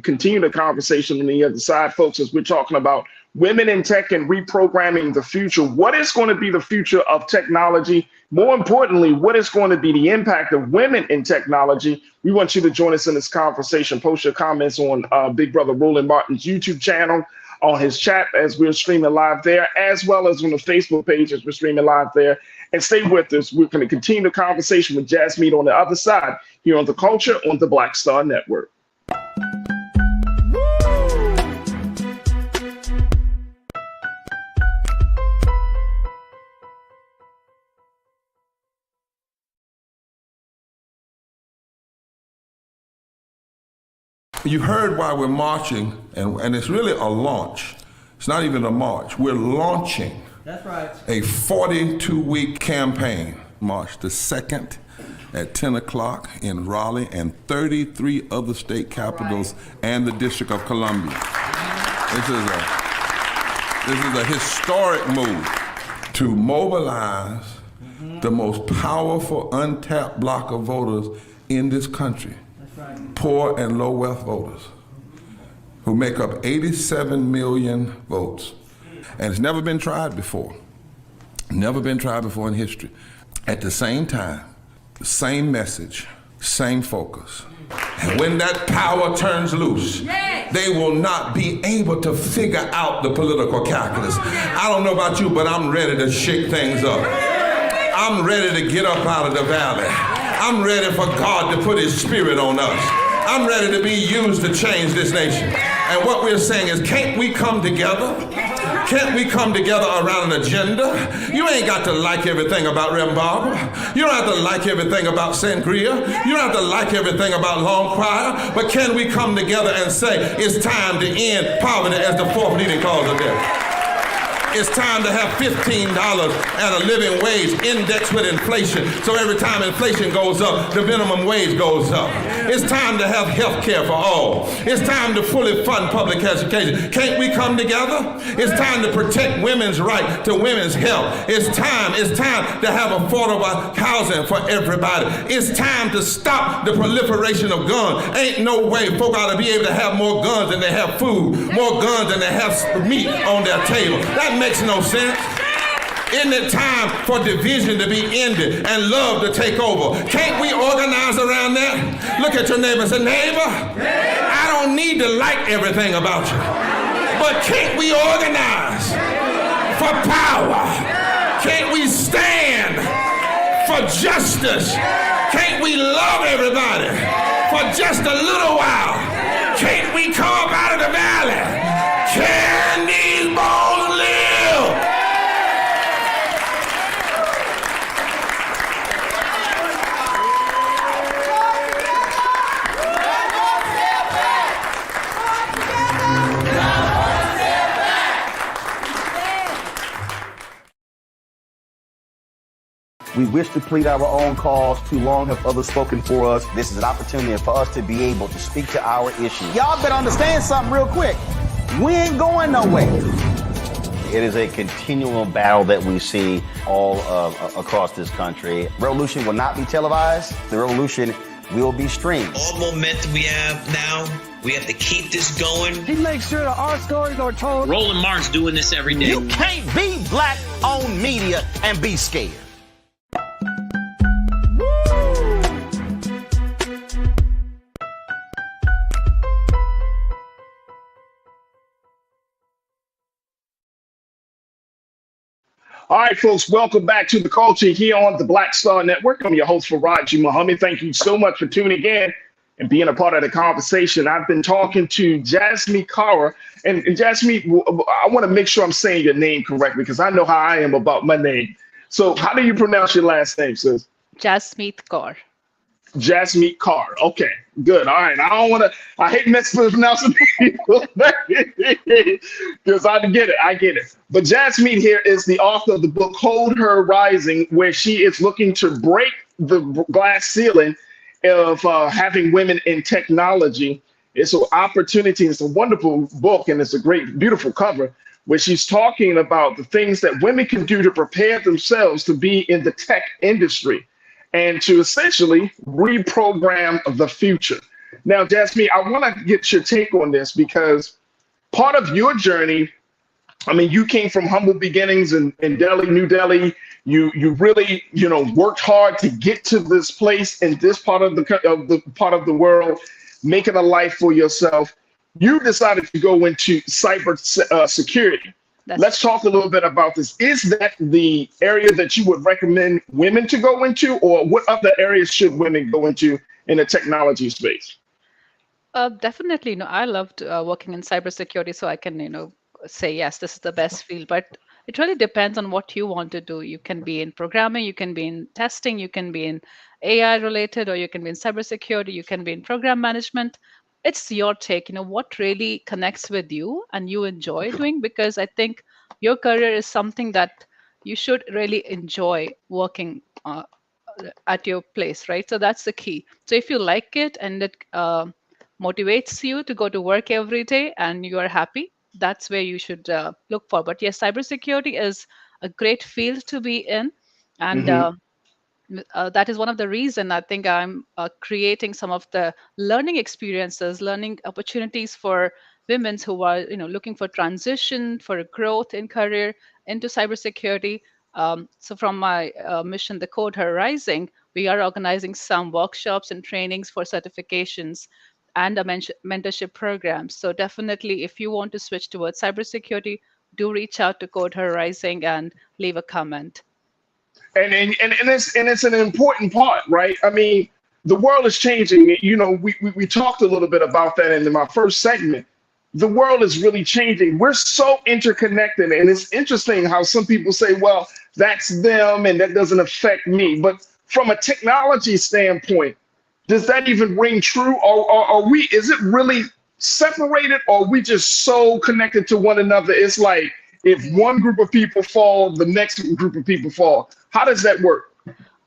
Speaker 1: continue the conversation on the other side, folks, as we're talking about women in tech and reprogramming the future. What is going to be the future of technology? More importantly, what is going to be the impact of women in technology? We want you to join us in this conversation. Post your comments on Big Brother Roland Martin's YouTube channel, on his chat as we're streaming live there, as well as on the Facebook page as we're streaming live there. And stay with us. We're going to continue the conversation with Jasmine on the other side here on The Culture on the Black Star Network.
Speaker 3: You heard why we're marching, and it's really a launch. It's not even a march. We're launching.
Speaker 13: That's right.
Speaker 3: A 42-week campaign, March the 2nd at 10 o'clock in Raleigh and 33 other state capitals and the District of Columbia. This is a historic move to mobilize the most powerful untapped block of voters in this country. That's right. Poor and low wealth voters who make up 87 million votes. And it's never been tried before. Never been tried before in history. At the same time, the same message, same focus. And when that power turns loose, they will not be able to figure out the political calculus. I don't know about you, but I'm ready to shake things up. I'm ready to get up out of the valley. I'm ready for God to put his spirit on us. I'm ready to be used to change this nation. And what we're saying is, can't we come together? Can't we come together around an agenda? You ain't got to like everything about Rembaba. You don't have to like everything about Sangria. You don't have to like everything about Long Choir. But can we come together and say, it's time to end poverty as the fourth leading cause of death? It's time to have $15 and a living wage indexed with inflation. So every time inflation goes up, the minimum wage goes up. It's time to have health care for all. It's time to fully fund public education. Can't we come together? It's time to protect women's right to women's health. It's time to have affordable housing for everybody. It's time to stop the proliferation of guns. Ain't no way folk ought to be able to have more guns than they have food, more guns than they have meat on their table. That makes no sense. Isn't it time for division to be ended and love to take over? Can't we organize around that? Look at your neighbor and say, neighbor, I don't need to like everything about you, but can't we organize for power? Can't we stand for justice? Can't we love everybody for just a little while? Can't we come up out of the valley? Can these bones live?
Speaker 4: We wish to plead our own cause. Too long have others spoken for us. This is an opportunity for us to be able to speak to our issues. Y'all better understand something real quick. We ain't going nowhere. It is a continual battle that we see all across this country. Revolution will not be televised. The revolution will be streamed.
Speaker 7: All momentum we have now, we have to keep this going.
Speaker 13: He makes sure that our stories are told.
Speaker 6: Roland Martin's doing this every day.
Speaker 4: You can't be black-owned media and be scared.
Speaker 1: All right, folks, welcome back to the culture here on the Black Star Network. I'm your host, Farajii Muhammad. Thank you so much for tuning in and being a part of the conversation. I've been talking to Jasmine Kaur. And Jasmine, I want to make sure I'm saying your name correctly because I know how I am about my name. So how do you pronounce your last name, sis?
Speaker 12: Jasmine Kaur.
Speaker 1: Jasmine Kaur. Okay, good. All right. I hate mispronouncing people because I get it. But Jasmine here is the author of the book Hold Her Rising, where she is looking to break the glass ceiling of having women in technology. It's an opportunity. It's a wonderful book, and it's a great, beautiful cover where she's talking about the things that women can do to prepare themselves to be in the tech industry and to essentially reprogram the future. Now, Jasmine, I want to get your take on this because part of your journey, I mean, you came from humble beginnings in Delhi, New Delhi. You really, worked hard to get to this place in this part of the world, making a life for yourself. You decided to go into cyber security. Let's talk a little bit about this. Is that the area that you would recommend women to go into, or what other areas should women go into in the technology space?
Speaker 12: Definitely. I loved working in cybersecurity, so I can, say, yes, this is the best field. But it really depends on what you want to do. You can be in programming, you can be in testing, you can be in AI related, or you can be in cybersecurity, you can be in program management. It's your take, what really connects with you and you enjoy doing, because I think your career is something that you should really enjoy working at your place, right? So that's the key. So if you like it and it motivates you to go to work every day and you are happy, that's where you should look for. But yes, cybersecurity is a great field to be in. And that is one of the reason I think I'm creating some of the learning experiences, learning opportunities for women who are looking for transition, for growth in career into cybersecurity. So from my mission, the Code Her Rising, we are organizing some workshops and trainings for certifications and a mentorship program. So definitely, if you want to switch towards cybersecurity, do reach out to Code Her Rising and leave a comment.
Speaker 1: And it's an important part, right? I mean, the world is changing. We talked a little bit about that in my first segment. The world is really changing. We're so interconnected, and it's interesting how some people say, "Well, that's them, and that doesn't affect me." But from a technology standpoint, does that even ring true? Or are we? Is it really separated, or are we just so connected to one another? It's like if one group of people fall, the next group of people fall. How does that work?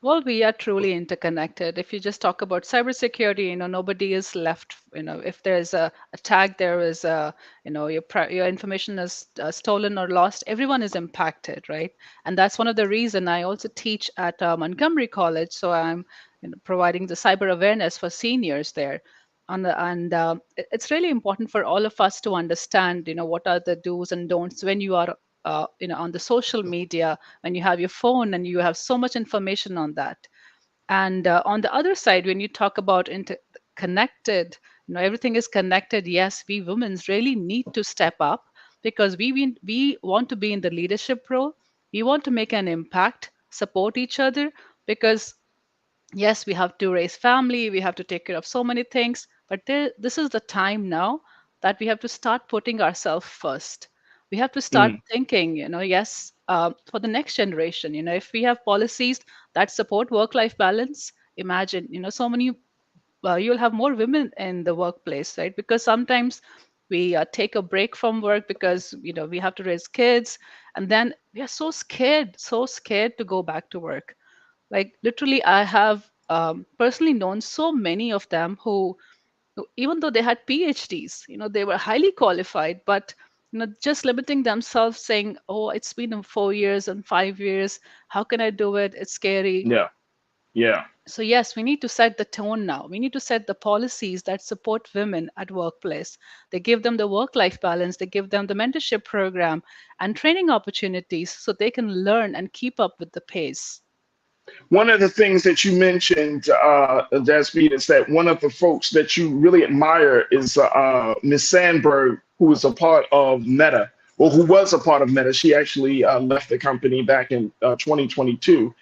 Speaker 12: Well, we are truly interconnected. If you just talk about cybersecurity, nobody is left. If there's a attack, there is your information is stolen or lost. Everyone is impacted, right? And that's one of the reason I also teach at Montgomery College. So I'm providing the cyber awareness for seniors there. It's really important for all of us to understand, what are the do's and don'ts when you are on the social media, when you have your phone and you have so much information on that. And on the other side, when you talk about interconnected, everything is connected. Yes, we women really need to step up because we want to be in the leadership role. We want to make an impact, support each other, because yes, we have to raise family, we have to take care of so many things, but this is the time now that we have to start putting ourselves first. We have to start thinking, yes, for the next generation, if we have policies that support work-life balance, imagine, so many, you'll have more women in the workplace, right? Because sometimes we take a break from work because, we have to raise kids, and then we are so scared to go back to work. Like literally, I have personally known so many of them who, even though they had PhDs, they were highly qualified, but just limiting themselves, saying, "Oh, it's been 4 years and 5 years. How can I do it? It's scary."
Speaker 1: Yeah. Yeah.
Speaker 12: So yes, we need to set the tone now. We need to set the policies that support women at workplace. They give them the work-life balance, they give them the mentorship program and training opportunities so they can learn and keep up with the pace.
Speaker 1: One of the things that you mentioned, Jasmine, is that one of the folks that you really admire is Miss Sandberg, who is a part of Meta, or who was a part of Meta. She actually left the company back in 2022.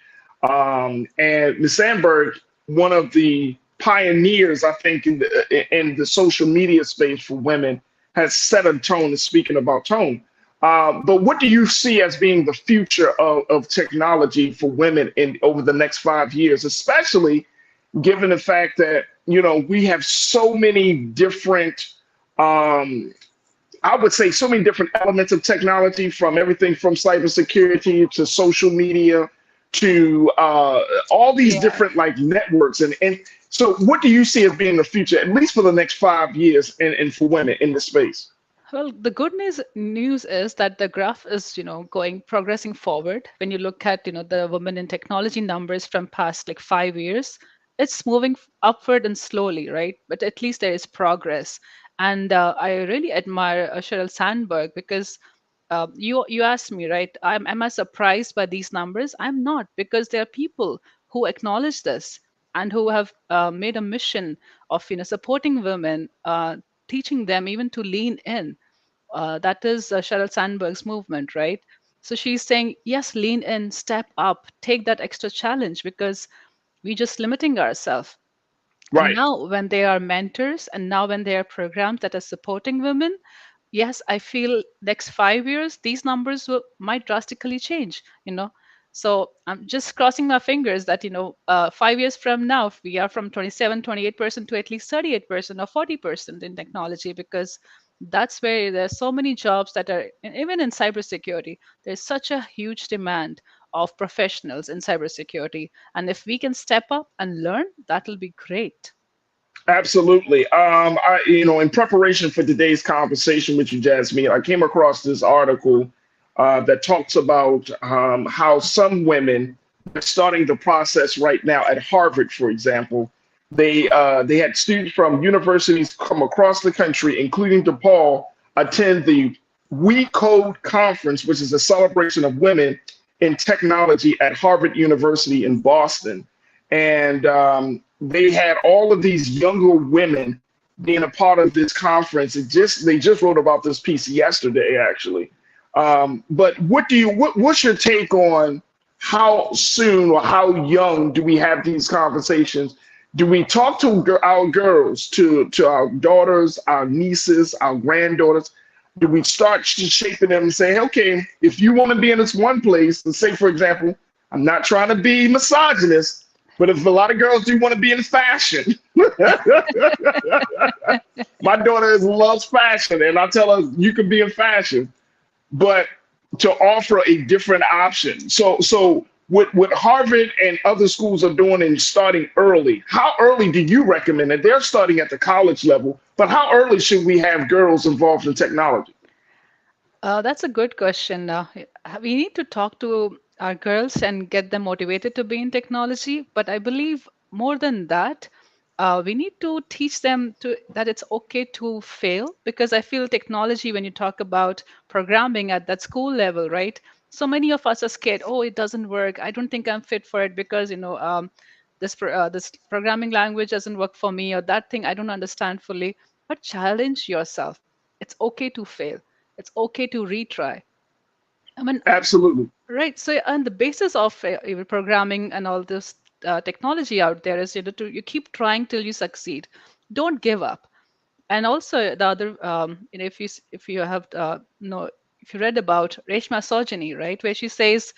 Speaker 1: And Miss Sandberg, one of the pioneers, I think, in the social media space for women, has set a tone, is speaking about tone. But what do you see as being the future of technology for women in over the next 5 years, especially given the fact that, we have so many different, I would say so many different elements of technology, from everything from cybersecurity to social media to all these different like networks. And so what do you see as being the future, at least for the next 5 years, and for women in this space?
Speaker 12: Well, the good news is that the graph is, progressing forward. When you look at, the women in technology numbers from past like 5 years, it's moving upward and slowly, right? But at least there is progress. And I really admire Sheryl Sandberg because you asked me, right? Am I surprised by these numbers? I'm not, because there are people who acknowledge this and who have made a mission of, supporting women, teaching them even to lean in. That is Sheryl Sandberg's movement, right? So she's saying, yes, lean in, step up, take that extra challenge because we're just limiting ourselves. And
Speaker 1: Right.
Speaker 12: now, when they are mentors, and now when there are programs that are supporting women, yes, I feel next 5 years these numbers might drastically change. So I'm just crossing my fingers that 5 years from now, if we are from 27, 28% to at least 38% or 40% in technology, because that's where there's so many jobs that are even in cybersecurity. There's such a huge demand of professionals in cybersecurity, and if we can step up and learn, that'll be great.
Speaker 1: Absolutely. In preparation for today's conversation with you, Jasmine, I came across this article that talks about how some women are starting the process right now at Harvard, for example. They had students from universities from across the country, including DePaul, attend the We Code conference, which is a celebration of women in technology at Harvard University in Boston. And they had all of these younger women being a part of this conference. They just wrote about this piece yesterday, actually. But what's your take on how soon or how young do we have these conversations? Do we talk to our girls, to our daughters, our nieces, our granddaughters? Do we start shaping them and say, okay, if you want to be in this one place, let's say, for example, I'm not trying to be misogynist, but if a lot of girls do want to be in fashion, my daughter loves fashion, and I tell her you can be in fashion, but to offer a different option. So what Harvard and other schools are doing and starting early, how early do you recommend it? They're starting at the college level, but how early should we have girls involved in technology?
Speaker 12: That's a good question. We need to talk to our girls and get them motivated to be in technology. But I believe more than that, we need to teach them that it's okay to fail, because I feel technology, when you talk about programming at that school level, right? So many of us are scared. Oh, it doesn't work. I don't think I'm fit for it because this programming language doesn't work for me, or that thing I don't understand fully. But challenge yourself. It's okay to fail. It's okay to retry. I mean,
Speaker 1: Absolutely.
Speaker 12: right. So, on the basis of even programming and all this technology out there is, you keep trying till you succeed. Don't give up. And also the other, if you have if you read about Reshma Saujani, right, where she says,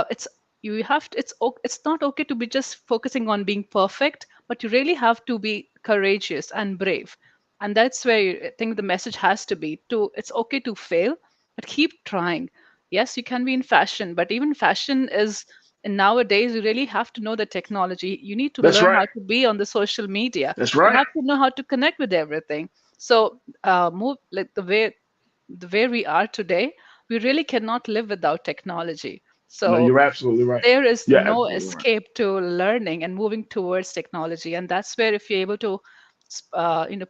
Speaker 12: it's you have to, it's not okay to be just focusing on being perfect, but you really have to be courageous and brave. And that's where I think the message has to be to it's okay to fail, but keep trying. Yes, you can be in fashion, but even fashion And nowadays, you really have to know the technology. You need to
Speaker 1: That's
Speaker 12: learn how
Speaker 1: right.
Speaker 12: to be on the social media.
Speaker 1: That's
Speaker 12: You
Speaker 1: right.
Speaker 12: have to know how to connect with everything. So, move like the way we are today, we really cannot live without technology.
Speaker 1: No,
Speaker 12: So
Speaker 1: you're absolutely right.
Speaker 12: there is
Speaker 1: You're
Speaker 12: no
Speaker 1: absolutely right.
Speaker 12: escape to learning and moving towards technology, and that's where if you're able to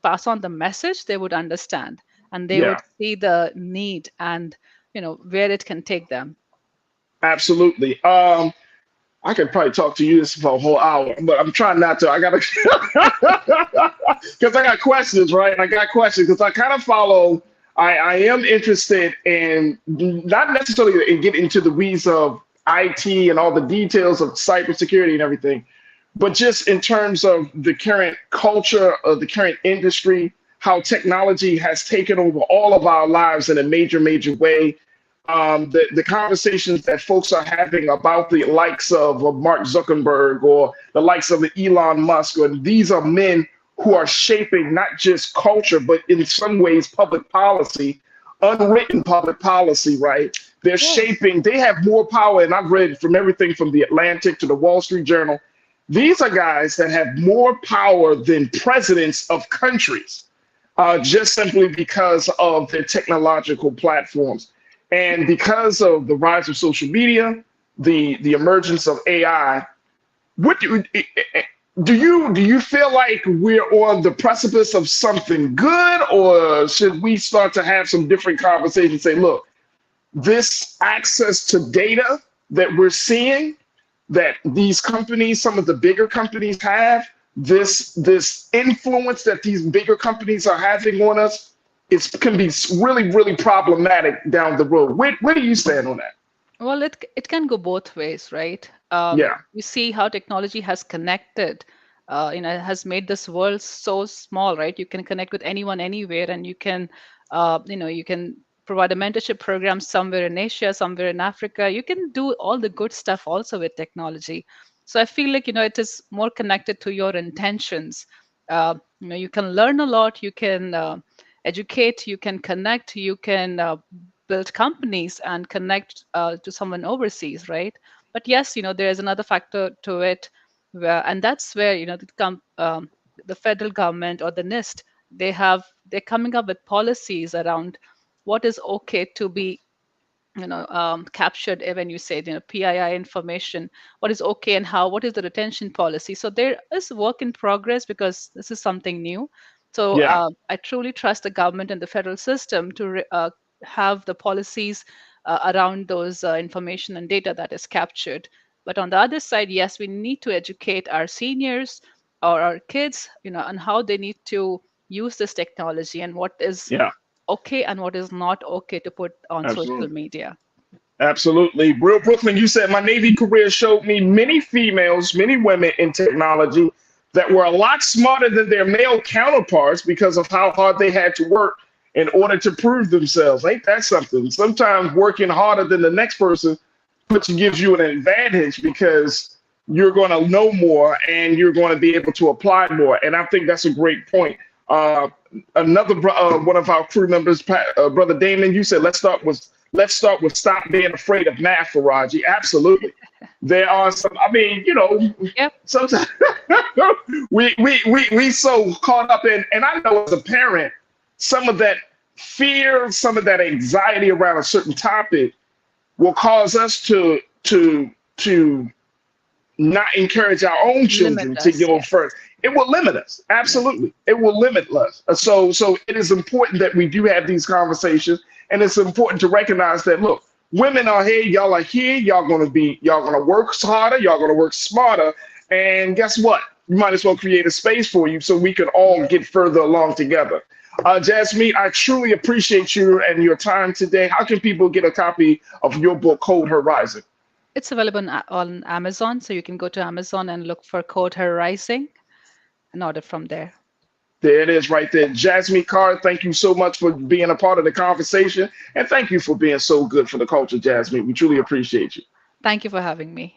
Speaker 12: pass on the message, they would understand and they would
Speaker 1: Yeah,
Speaker 12: see the need and where it can take them.
Speaker 1: absolutely. I could probably talk to you this for a whole hour, but I'm trying not to. I gotta, because I got questions, right? I got questions because I kind of follow. I am interested in not necessarily in getting into the weeds of IT and all the details of cybersecurity and everything, but just in terms of the current culture of the current industry, how technology has taken over all of our lives in a major, major way. The conversations that folks are having about the likes of Mark Zuckerberg or the likes of Elon Musk, or these are men who are shaping not just culture, but in some ways public policy, unwritten public policy, right? They're shaping, they have more power. And I've read from everything from the Atlantic to the Wall Street Journal. These are guys that have more power than presidents of countries, just simply because of their technological platforms. And because of the rise of social media, the emergence of AI, what do you feel like we're on the precipice of something good, or should we start to have some different conversations? Say, look, this access to data that we're seeing, that these companies, some of the bigger companies have, this influence that these bigger companies are having on us, it can be really, really problematic down the road. Where do you stand on that?
Speaker 12: Well, it can go both ways, right?
Speaker 1: Yeah.
Speaker 12: You see how technology has connected, has made this world so small, right? You can connect with anyone anywhere, and you can provide a mentorship program somewhere in Asia, somewhere in Africa. You can do all the good stuff also with technology. So I feel like, it is more connected to your intentions. You can learn a lot, you can educate, you can connect, you can build companies and connect to someone overseas, right? But yes, there's another factor to it, and that's where the federal government or the NIST, they're coming up with policies around what is okay to be captured when you say PII information, what is okay and how, what is the retention policy. So there is work in progress because this is something new. So
Speaker 1: Yeah.
Speaker 12: I truly trust the government and the federal system to have the policies around those information and data that is captured. But on the other side, yes, we need to educate our seniors or our kids, on how they need to use this technology and what is
Speaker 1: Yeah.
Speaker 12: okay and what is not okay to put on social
Speaker 1: Absolutely.
Speaker 12: media.
Speaker 1: Absolutely. Real Brooklyn, you said my Navy career showed me many females, many women in technology that were a lot smarter than their male counterparts because of how hard they had to work in order to prove themselves. Ain't that something? Sometimes working harder than the next person gives you an advantage because you're going to know more and you're going to be able to apply more. And I think that's a great point. Another one of our crew members, Brother Damon, you said let's start with stop being afraid of math, Farajii. Absolutely. There are some, I mean,
Speaker 12: Yep.
Speaker 1: sometimes we so caught up in, and I know as a parent, some of that fear, some of that anxiety around a certain topic will cause us to not encourage our own children to go first. It will limit us. Absolutely. It will limit us. So it is important that we do have these conversations. And it's important to recognize that, look, women are here, y'all are here, y'all gonna work harder, y'all gonna work smarter. And guess what? You might as well create a space for you so we can all get further along together. Jasmine, I truly appreciate you and your time today. How can people get a copy of your book, Code Her Rising?
Speaker 12: It's available on Amazon, so you can go to Amazon and look for Code Her Rising and order from there.
Speaker 1: There it is right there. Jasmine Carr, thank you so much for being a part of the conversation. And thank you for being so good for the culture, Jasmine. We truly appreciate you.
Speaker 12: Thank you for having me.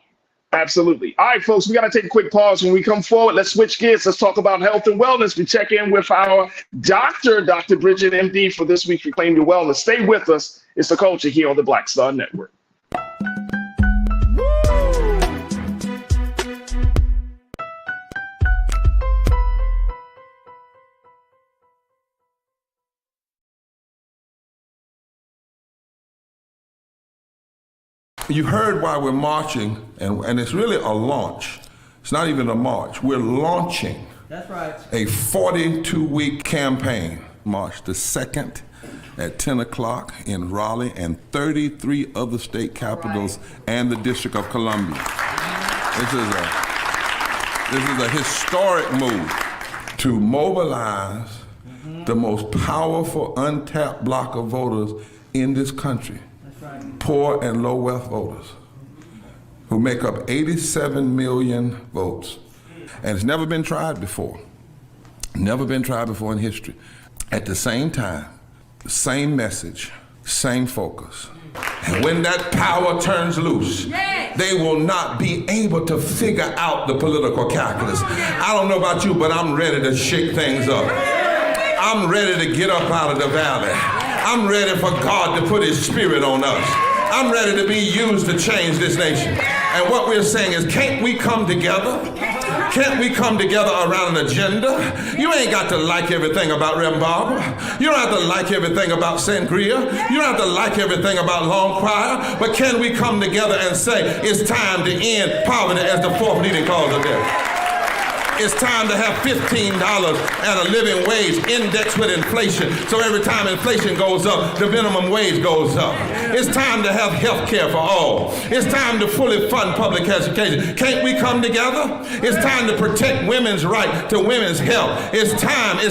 Speaker 1: Absolutely. All right, folks, we got to take a quick pause. When we come forward, let's switch gears. Let's talk about health and wellness. We check in with our doctor, Dr. Bridget, MD, for this week's Reclaim Your Wellness. Stay with us. It's the culture here on the Black Star Network.
Speaker 3: You heard why we're marching, and it's really a launch. It's not even a march. We're launching a 42-week campaign, March the 2nd at 10 o'clock in Raleigh and 33 other state capitals and the District of Columbia. This is a historic move to mobilize the most powerful untapped block of voters in this country, poor and low wealth voters, who make up 87 million votes. And it's never been tried before. Never been tried before in history. At the same time, same message, same focus. And when that power turns loose, they will not be able to figure out the political calculus. I don't know about you, but I'm ready to shake things up. I'm ready to get up out of the valley. I'm ready for God to put his spirit on us. I'm ready to be used to change this nation. And what we're saying is, can't we come together? Can't we come together around an agenda? You ain't got to like everything about Reverend Barber. You don't have to like everything about Sangria. You don't have to like everything about Long Choir. But can we come together and say, it's time to end poverty as the fourth leading cause of death? It's time to have $15 and a living wage indexed with inflation. So every time inflation goes up, the minimum wage goes up. It's time to have health care for all. It's time to fully fund public education. Can't we come together? It's time to protect women's right to women's health. It's time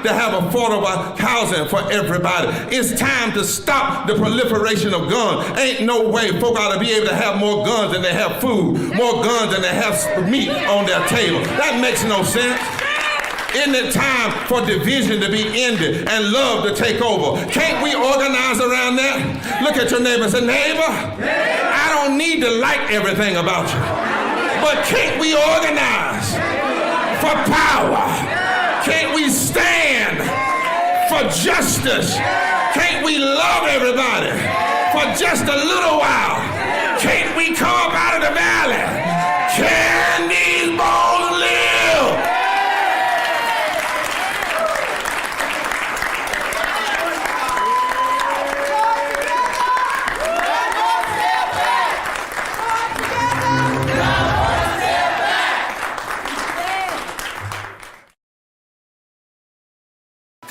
Speaker 3: to have affordable housing for everybody. It's time to stop the proliferation of guns. Ain't no way folk ought to be able to have more guns than they have food, more guns than they have meat on their table. That makes no sense. Isn't it time for division to be ended and love to take over? Can't we organize around that? Look at your neighbor and say, neighbor, I don't need to like everything about you, but can't we organize for power? Can't we stand for justice? Can't we love everybody for just a little while? Can't we come up out of the valley? Can these bones live?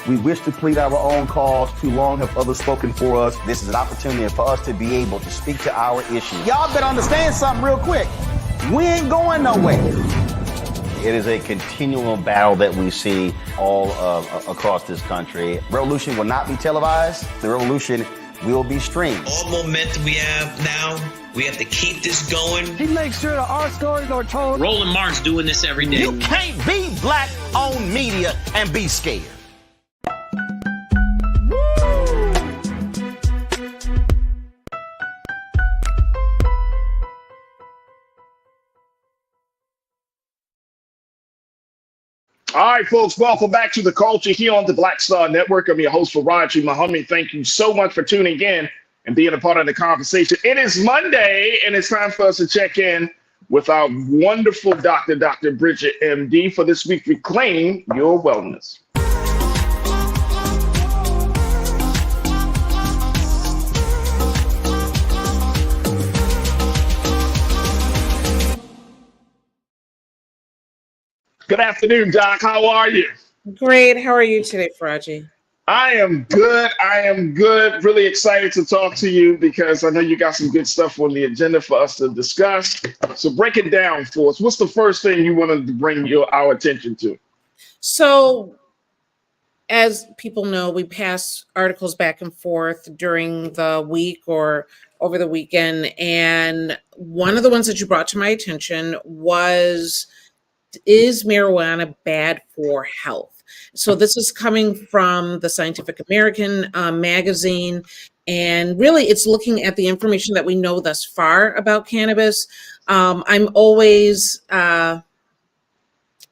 Speaker 4: We wish to plead our own cause. Too long have others spoken for us. This is an opportunity for us to be able to speak to our issues. Y'all better understand something real quick. We ain't going nowhere. It is a continual battle that we see all across this country. Revolution will not be televised. The revolution will be streamed.
Speaker 7: All momentum we have now, we have to keep this going.
Speaker 13: He makes sure that our stories are told.
Speaker 6: Roland Martin's doing this every day.
Speaker 4: You can't be black-owned media and be scared.
Speaker 1: All right, folks, welcome back to The Culture here on the Black Star Network. I'm your host, Farajii Muhammad. Thank you so much for tuning in and being a part of the conversation. It is Monday, and it's time for us to check in with our wonderful doctor, Dr. Bridget, MD, for this week, Reclaim Your Wellness. Good afternoon, Doc. How are you?
Speaker 14: Great. How are you today, Farajii?
Speaker 1: I am good. I am good. Really excited to talk to you because I know you got some good stuff on the agenda for us to discuss. So break it down for us. What's the first thing you wanted to bring our attention to?
Speaker 14: So, as people know, we pass articles back and forth during the week or over the weekend. And one of the ones that you brought to my attention was, is marijuana bad for health? So this is coming from the Scientific American magazine, and really it's looking at the information that we know thus far about cannabis. I'm always,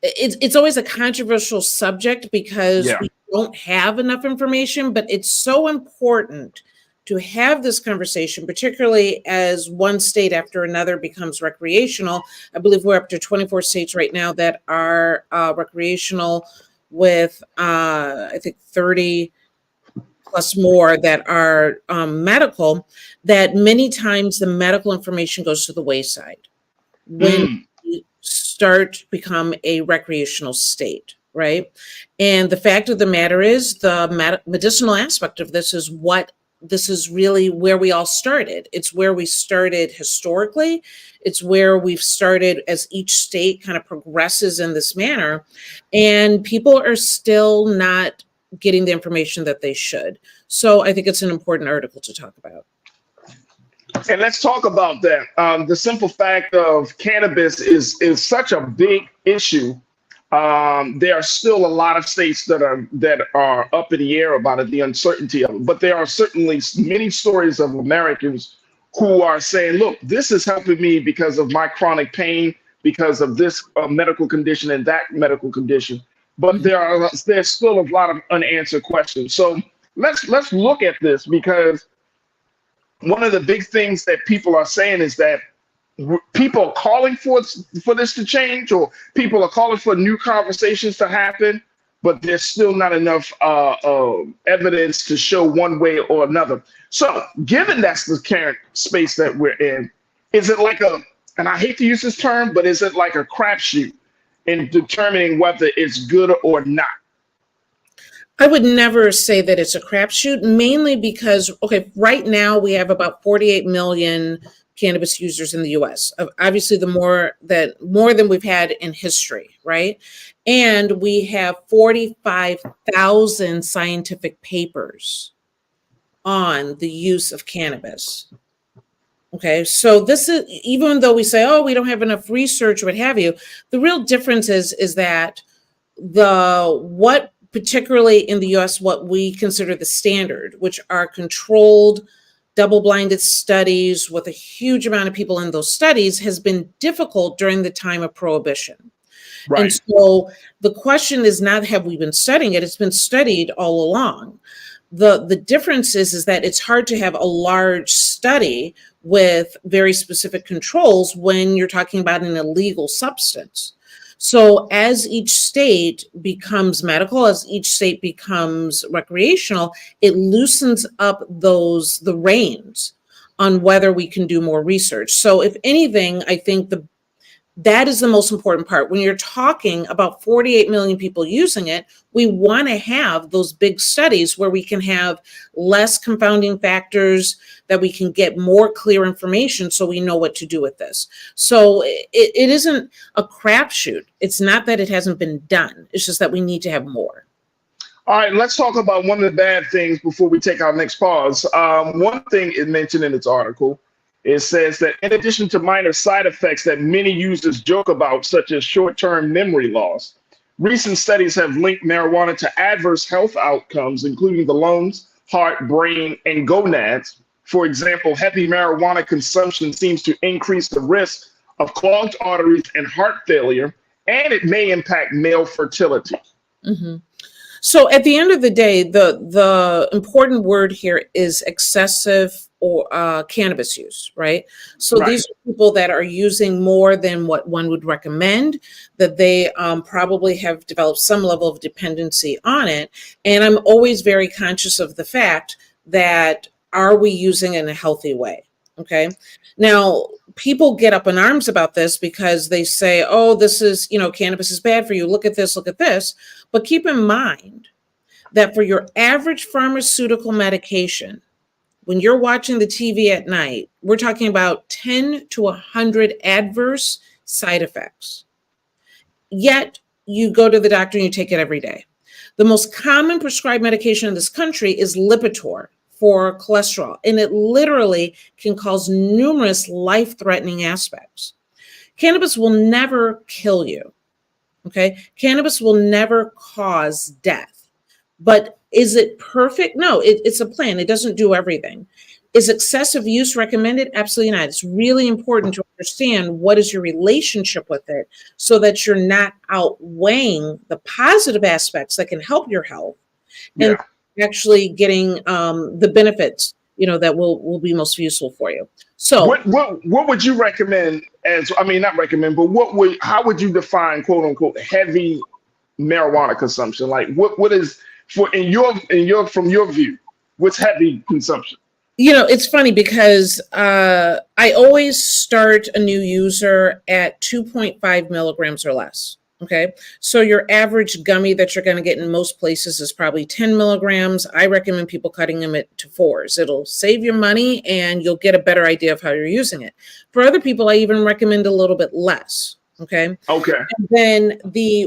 Speaker 14: it's always a controversial subject because we don't have enough information, but it's so important to have this conversation, particularly as one state after another becomes recreational. I believe we're up to 24 states right now that are recreational, with I think 30 plus more that are medical, that many times the medical information goes to the wayside when we start to become a recreational state, right? And the fact of the matter is the medicinal aspect of this is really where we all started. It's where we started historically. It's where we've started as each state kind of progresses in this manner. And people are still not getting the information that they should. So I think it's an important article to talk about.
Speaker 1: And let's talk about that. The simple fact of cannabis is such a big issue. There are still a lot of states that are up in the air about it, the uncertainty of it. But there are certainly many stories of Americans who are saying, look, this is helping me because of my chronic pain, because of this medical condition and that medical condition. But there's still a lot of unanswered questions. So let's look at this, because one of the big things that people are saying is that people are calling for this to change, or people are calling for new conversations to happen, but there's still not enough evidence to show one way or another. So given that's the current space that we're in, is it like and I hate to use this term, but is it like a crapshoot in determining whether it's good or not?
Speaker 14: I would never say that it's a crapshoot, mainly because, okay, right now we have about 48 million cannabis users in the US. Obviously, more than we've had in history, right? And we have 45,000 scientific papers on the use of cannabis. Okay, so this is, even though we say, oh, we don't have enough research or what have you, the real difference is that particularly in the US, what we consider the standard, which are controlled, double-blinded studies with a huge amount of people in those studies, has been difficult during the time of prohibition. Right. And so the question is not, have we been studying it? It's been studied all along. The difference is that it's hard to have a large study with very specific controls when you're talking about an illegal substance. So as each state becomes medical, as each state becomes recreational, it loosens up the reins on whether we can do more research. So if anything, I think that is the most important part. When you're talking about 48 million people using it, we want to have those big studies where we can have less confounding factors, that we can get more clear information so we know what to do with this. So it isn't a crapshoot. It's not that it hasn't been done. It's just that we need to have more.
Speaker 1: All right, let's talk about one of the bad things before we take our next pause. One thing it mentioned in its article, it says that in addition to minor side effects that many users joke about, such as short-term memory loss, recent studies have linked marijuana to adverse health outcomes, including the lungs, heart, brain, and gonads. For example, heavy marijuana consumption seems to increase the risk of clogged arteries and heart failure, and it may impact male fertility.
Speaker 14: Mm-hmm. So at the end of the day, the important word here is excessive or cannabis use, right? So right. These are people that are using more than what one would recommend, that they probably have developed some level of dependency on it. And I'm always very conscious of the fact that, are we using it in a healthy way? Okay. Now, people get up in arms about this because they say, oh, this is, cannabis is bad for you. Look at this, look at this. But keep in mind that for your average pharmaceutical medication, when you're watching the TV at night, we're talking about 10 to 100 adverse side effects. Yet you go to the doctor and you take it every day. The most common prescribed medication in this country is Lipitor for cholesterol, and it literally can cause numerous life-threatening aspects. Cannabis will never kill you, okay? Cannabis will never cause death. But is it perfect? No, it's a plan. It doesn't do everything. Is excessive use recommended? Absolutely not. It's really important to understand what is your relationship with it so that you're not outweighing the positive aspects that can help your health and actually getting the benefits, that will be most useful for you. So
Speaker 1: what would you recommend not recommend, but how would you define quote unquote heavy marijuana consumption? Like what is from your view, with heavy consumption?
Speaker 14: It's funny because I always start a new user at 2.5 milligrams or less. Okay. So your average gummy that you're going to get in most places is probably 10 milligrams. I recommend people cutting them to 4s. It'll save you money and you'll get a better idea of how you're using it. For other people, I even recommend a little bit less. Okay.
Speaker 1: Okay.
Speaker 14: And then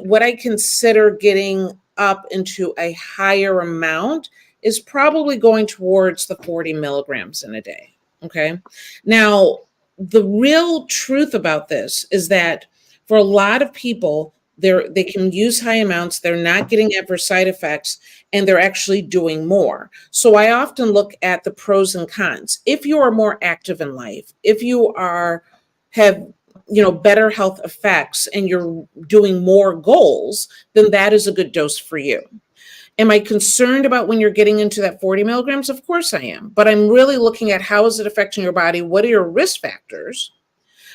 Speaker 14: what I consider getting up into a higher amount is probably going towards the 40 milligrams in a day. Okay. Now, the real truth about this is that for a lot of people, they can use high amounts, they're not getting adverse side effects, and they're actually doing more. So I often look at the pros and cons. If you are more active in life, if you have better health effects and you're doing more goals, then that is a good dose for you. Am I concerned about when you're getting into that 40 milligrams? Of course I am. But I'm really looking at how is it affecting your body? What are your risk factors?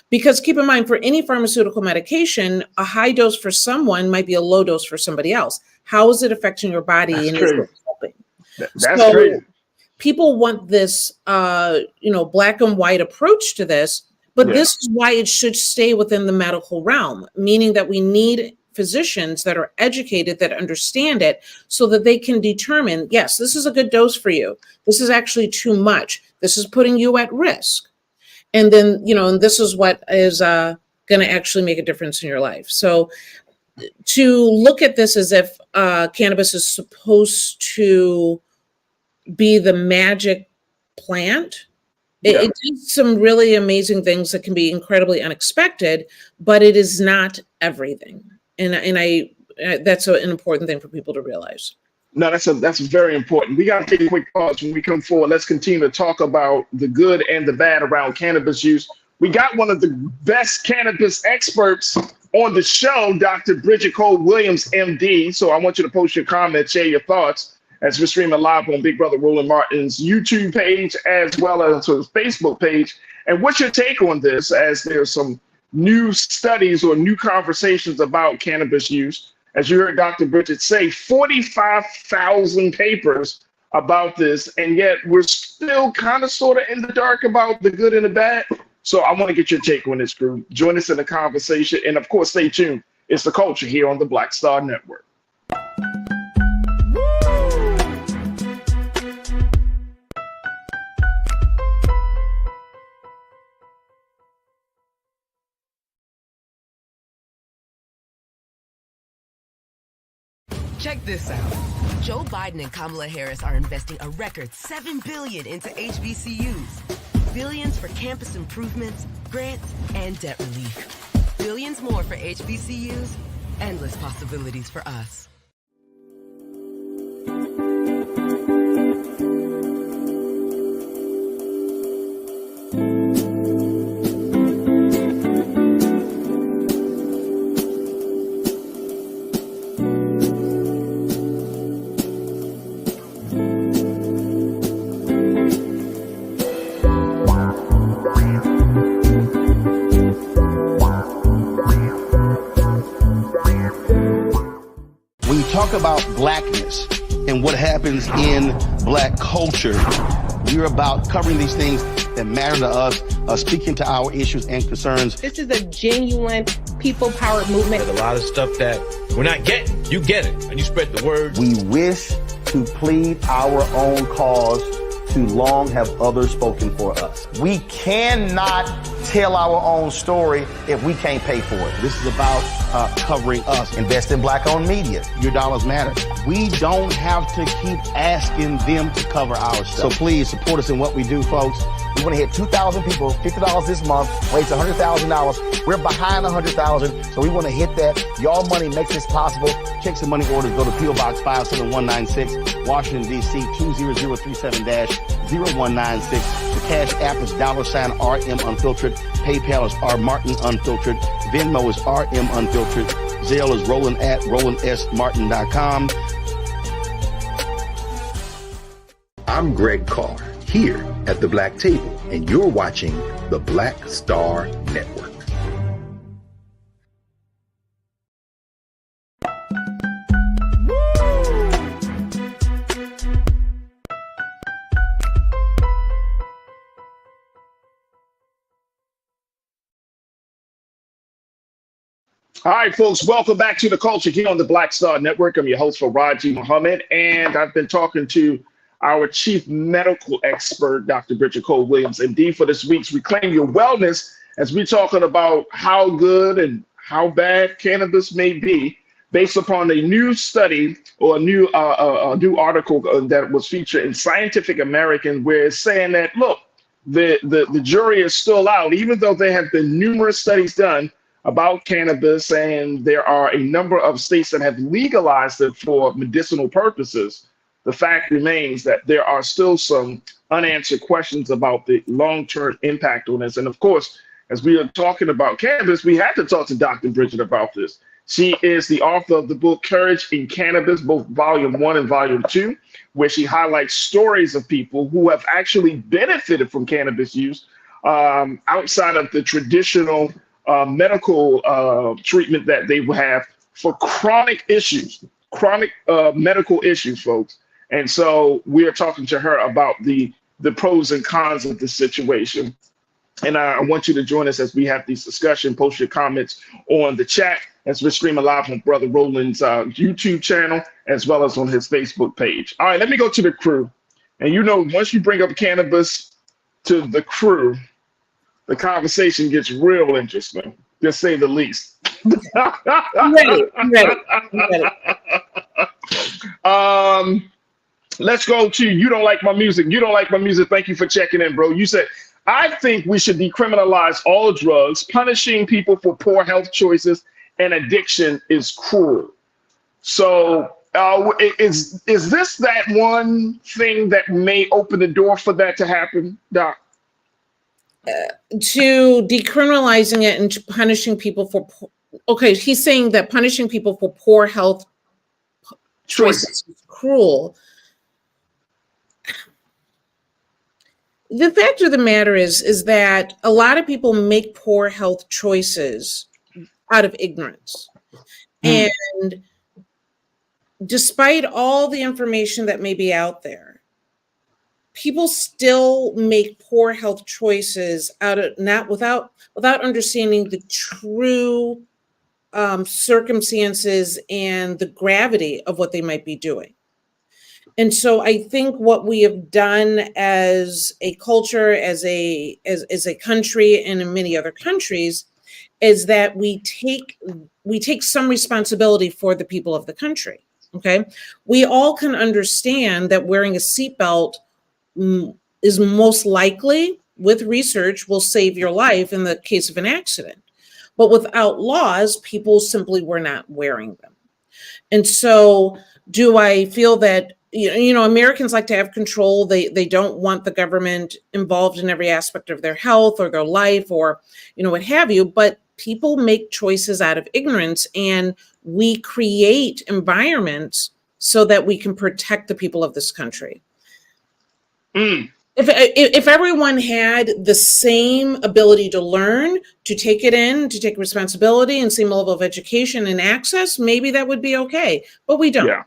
Speaker 14: Because keep in mind, for any pharmaceutical medication, a high dose for someone might be a low dose for somebody else. How is it affecting your body?
Speaker 1: That's
Speaker 14: and
Speaker 1: crazy.
Speaker 14: is it helping?
Speaker 1: That's crazy.
Speaker 14: People want this, black and white approach to this, but this is why it should stay within the medical realm, meaning that we need physicians that are educated, that understand it, so that they can determine, yes, this is a good dose for you. This is actually too much. This is putting you at risk. And then, and this is what is going to actually make a difference in your life. So to look at this as if cannabis is supposed to be the magic plant, it does some really amazing things that can be incredibly unexpected, but it is not everything. And that's an important thing for people to realize.
Speaker 1: No, that's very important. We got to take a quick pause. When we come forward, let's continue to talk about the good and the bad around cannabis use. We got one of the best cannabis experts on the show, Dr. Bridget Cole-Williams, MD. So I want you to post your comments, share your thoughts as we're streaming live on Big Brother Roland Martin's YouTube page as well as his Facebook page. And what's your take on this, as there's some new studies or new conversations about cannabis use? As you heard Dr. Bridget say, 45,000 papers about this, and yet we're still kind of sort of in the dark about the good and the bad. So I want to get your take on this, group. Join us in the conversation, and of course, stay tuned. It's The Culture here on the Black Star Network.
Speaker 2: Check this out. Joe Biden and Kamala Harris are investing a record $7 billion into HBCUs. Billions for campus improvements, grants, and debt relief. Billions more for HBCUs. Endless possibilities for us.
Speaker 10: Talk about blackness and what happens in black culture. We're about covering these things that matter to us, speaking to our issues and concerns.
Speaker 8: This is a genuine people-powered movement.
Speaker 11: There's a lot of stuff that we're not getting. You get it, and you spread the word.
Speaker 4: We wish to plead our own cause. Too long have others spoken for us. We cannot tell our own story if we can't pay for it. This is about covering us. Invest in black-owned media. Your dollars matter. We don't have to keep asking them to cover our stuff. So please support us in what we do, folks. We want to hit 2,000 people, $50 this month, raise $100,000. We're behind 100,000, so we want to hit that. Your money makes this possible. Checks and money orders go to P.O. Box 57196, Washington, D.C. 20036-0196. The Cash App is $RM Unfiltered. PayPal is R Martin Unfiltered. Venmo is RM Unfiltered. Zelle is Roland at RolandSMartin.com.
Speaker 9: I'm Greg Carr, here at the Black Table, and you're watching the Black Star Network.
Speaker 1: All right, folks, welcome back to the Culture here on the Black Star Network. I'm your host, Farajii Muhammad, and I've been talking to our chief medical expert, Dr. Bridget Cole-Williams, MD, for this week's Reclaim Your Wellness, as we're talking about how good and how bad cannabis may be based upon a new study or a new article that was featured in Scientific American, where it's saying that, look, the jury is still out, even though there have been numerous studies done about cannabis, and there are a number of states that have legalized it for medicinal purposes. The fact remains that there are still some unanswered questions about the long-term impact on this. And of course, as we are talking about cannabis, we had to talk to Dr. Bridget about this. She is the author of the book Courage in Cannabis, both Volume 1 and Volume 2, where she highlights stories of people who have actually benefited from cannabis use outside of the traditional medical treatment that they have for chronic issues, chronic medical issues, folks. And so we are talking to her about the pros and cons of the situation. And I want you to join us as we have these discussions. Post your comments on the chat as we're streaming live on Brother Roland's YouTube channel, as well as on his Facebook page. All right, let me go to the crew. And you know, once you bring up cannabis to the crew, the conversation gets real interesting, to say the least.
Speaker 14: I'm ready.
Speaker 1: Let's go to You Don't Like My Music. You Don't Like My Music. Thank you for checking in, bro. You said, I think we should decriminalize all drugs. Punishing people for poor health choices and addiction is cruel. So is this that one thing that may open the door for that to happen, Doc?
Speaker 14: To decriminalizing it and punishing people for okay, he's saying that punishing people for poor health choices is cruel. The fact of the matter is that a lot of people make poor health choices out of ignorance. And despite all the information that may be out there, people still make poor health choices without understanding the true circumstances and the gravity of what they might be doing. And so I think what we have done as a culture, as a country, and in many other countries, is that we take some responsibility for the people of the country. Okay, we all can understand that wearing a seatbelt is most likely, with research, will save your life in the case of an accident. But without laws, people simply were not wearing them. And so do I feel that, you know, Americans like to have control. They don't want the government involved in every aspect of their health or their life or, you know, what have you. But people make choices out of ignorance, and we create environments so that we can protect the people of this country. If everyone had the same ability to learn, to take it in, to take responsibility, and same level of education and access, maybe that would be okay. But we don't. Yeah,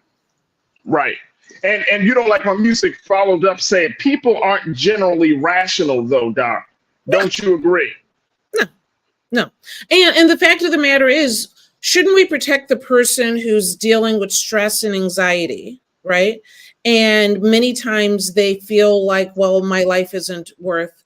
Speaker 1: right. And You Don't Like My Music followed up saying people aren't generally rational, though, Doc. Don't you agree?
Speaker 14: No. And the fact of the matter is, shouldn't we protect the person who's dealing with stress and anxiety, right? And many times they feel like, well, my life isn't worth,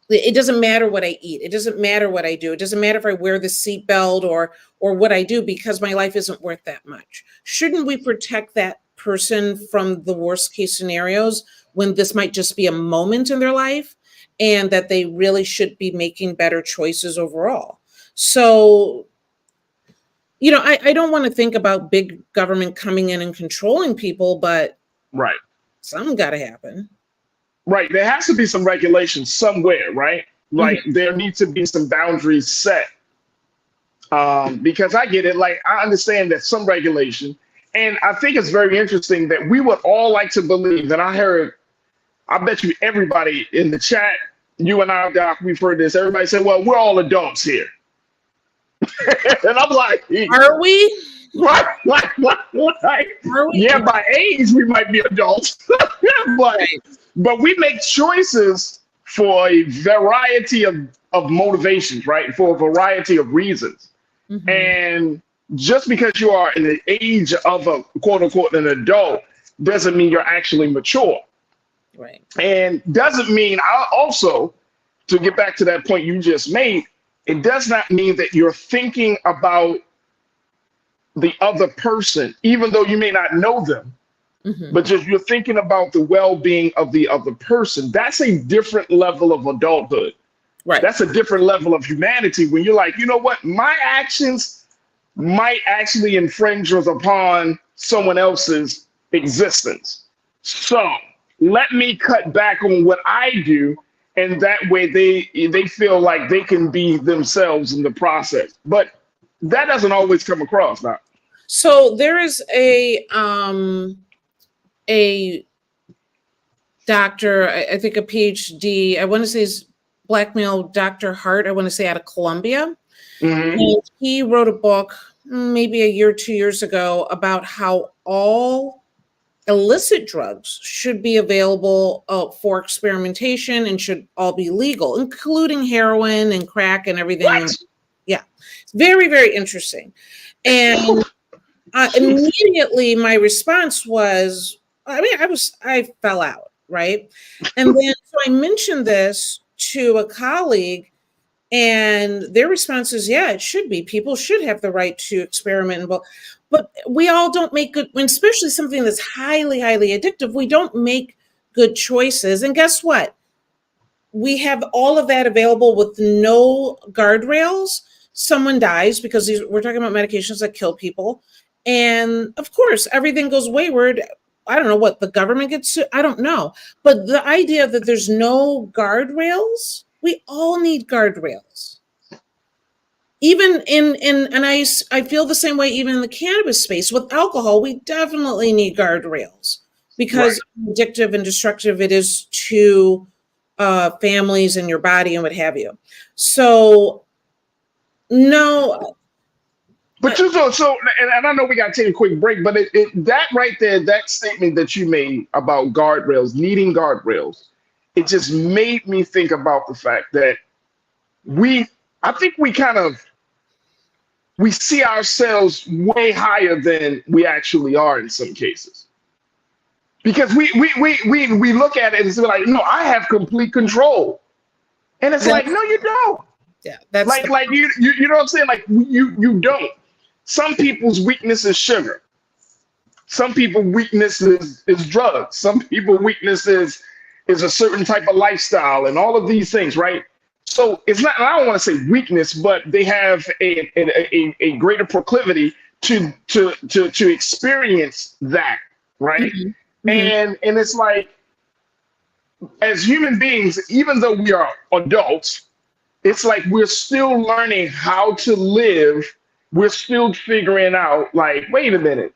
Speaker 14: it doesn't matter what I eat. It doesn't matter what I do. It doesn't matter if I wear the seatbelt or what I do, because my life isn't worth that much. Shouldn't we protect that person from the worst case scenarios when this might just be a moment in their life and that they really should be making better choices overall? So, you know, I don't want to think about big government coming in and controlling people, but
Speaker 1: right,
Speaker 14: something got to happen.
Speaker 1: Right. There has to be some regulation somewhere, right? Like there needs to be some boundaries set. Because I get it. Like, I understand that some regulation. And I think it's very interesting that we would all like to believe, and I bet you everybody in the chat, you and I, Doc, we've heard this. Everybody say, well, we're all adults here. And I'm like,
Speaker 14: are we?
Speaker 1: What? Yeah, by age, we might be adults. but we make choices for a variety of motivations, right? For a variety of reasons. And just because you are in the age of a quote unquote an adult doesn't mean you're actually mature.
Speaker 14: Right.
Speaker 1: And doesn't mean, I also, to get back to that point you just made, it does not mean that you're thinking about the other person, even though you may not know them, but just you're thinking about the well-being of the other person. That's a different level of adulthood.
Speaker 14: Right.
Speaker 1: That's a different level of humanity when you're like, you know what, my actions might actually infringe upon someone else's existence. So let me cut back on what I do, and that way they feel like they can be themselves in the process. But that doesn't always come across now.
Speaker 14: So there is a doctor, I think a PhD, I want to say is Black male, Dr. Hart, I want to say out of Columbia. And he wrote a book maybe a year, 2 years ago about how all illicit drugs should be available for experimentation and should all be legal, including heroin and crack and everything.
Speaker 1: What?
Speaker 14: Yeah, it's very, very interesting. And immediately my response was, I fell out, right? And then so I mentioned this to a colleague, and their response is, yeah, it should be. People should have the right to experiment. But we all don't make good, especially something that's highly, highly addictive, we don't make good choices. And guess what? We have all of that available with no guardrails. Someone dies because we're talking about medications that kill people. And of course, everything goes wayward. I don't know what the government gets to, I don't know. But the idea that there's no guardrails, we all need guardrails. Even and I feel the same way even in the cannabis space. With alcohol, we definitely need guardrails because addictive and destructive it is to families and your body and what have you. So, no.
Speaker 1: But and I know we got to take a quick break, but that right there, that statement that you made about guardrails, needing guardrails, it just made me think about the fact that I think we see ourselves way higher than we actually are in some cases. Because we look at it and say like, no, I have complete control. And it's like, no, you don't.
Speaker 14: Yeah, that's
Speaker 1: like you know what I'm saying? Like you don't. Some people's weakness is sugar. Some people's weakness is drugs. Some people's weakness is a certain type of lifestyle and all of these things, right? So it's not, I don't want to say weakness, but they have a greater proclivity to experience that, right? And it's like, as human beings, even though we are adults, it's like we're still learning how to live. We're still figuring out, like, wait a minute,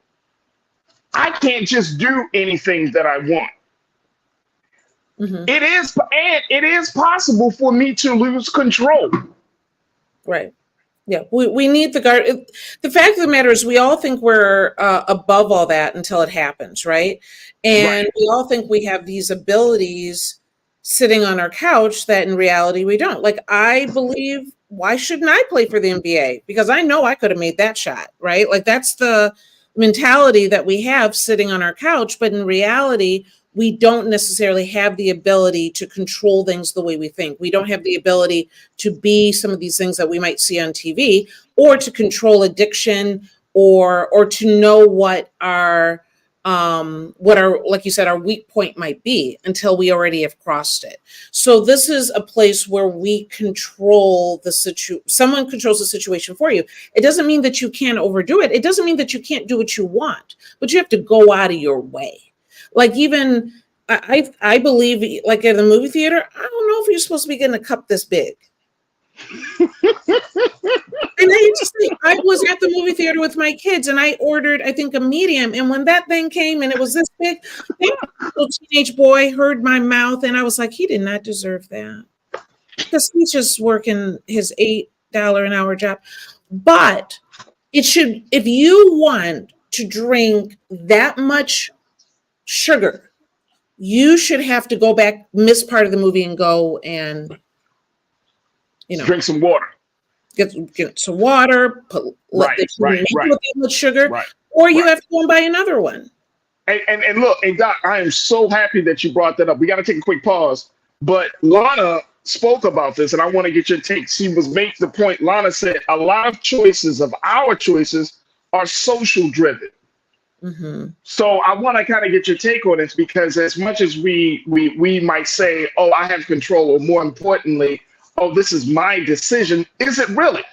Speaker 1: I can't just do anything that I want. It is possible for me to lose control.
Speaker 14: Right. Yeah, we need the guard. The fact of the matter is we all think we're above all that until it happens, right? And we all think we have these abilities sitting on our couch that in reality we don't. Like, I believe, why shouldn't I play for the NBA? Because I know I could have made that shot, right? Like, that's the mentality that we have sitting on our couch, but in reality, we don't necessarily have the ability to control things the way we think. We don't have the ability to be some of these things that we might see on TV, or to control addiction, or to know what our like you said, our weak point might be until we already have crossed it. So this is a place where we control the situation. Someone controls the situation for you. It doesn't mean that you can't overdo it. It doesn't mean that you can't do what you want, but you have to go out of your way. Like, even I believe, like in the movie theater, I don't know if you're supposed to be getting a cup this big. And I was at the movie theater with my kids, and I ordered, I think, a medium. And when that thing came and it was this big, that little teenage boy heard my mouth, and I was like, he did not deserve that, because he's just working his $8 an hour job. But it should, if you want to drink that much sugar, you should have to go back, miss part of the movie, and go and,
Speaker 1: drink some water.
Speaker 14: get some water, let the make it with that much sugar, or you have to go and buy another one.
Speaker 1: And look, and Doc, I am so happy that you brought that up. We got to take a quick pause, but Lana spoke about this, and I want to get your take. She was making the point. Lana said a lot of our choices are social driven.
Speaker 14: Mm-hmm.
Speaker 1: So I want to kind of get your take on this, because as much as we might say, oh, I have control, or more importantly, oh, this is my decision, is it really?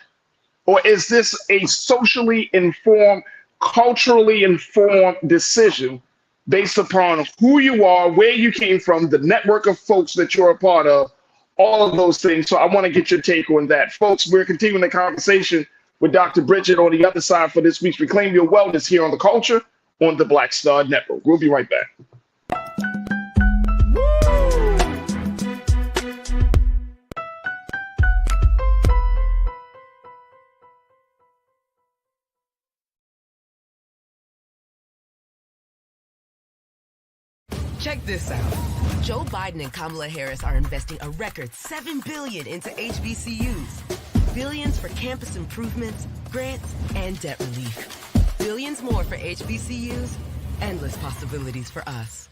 Speaker 1: Or is this a socially informed, culturally informed decision based upon who you are, where you came from, the network of folks that you're a part of, all of those things? So I want to get your take on that. Folks, we're continuing the conversation with Dr. Bridget on the other side for this week's Reclaim Your Wellness here on The Culture on the Black Star Network. We'll be right back.
Speaker 2: Check this out. Joe Biden and Kamala Harris are investing a record $7 billion into HBCUs. Billions for campus improvements, grants, and debt relief. Billions more for HBCUs. Endless possibilities for us.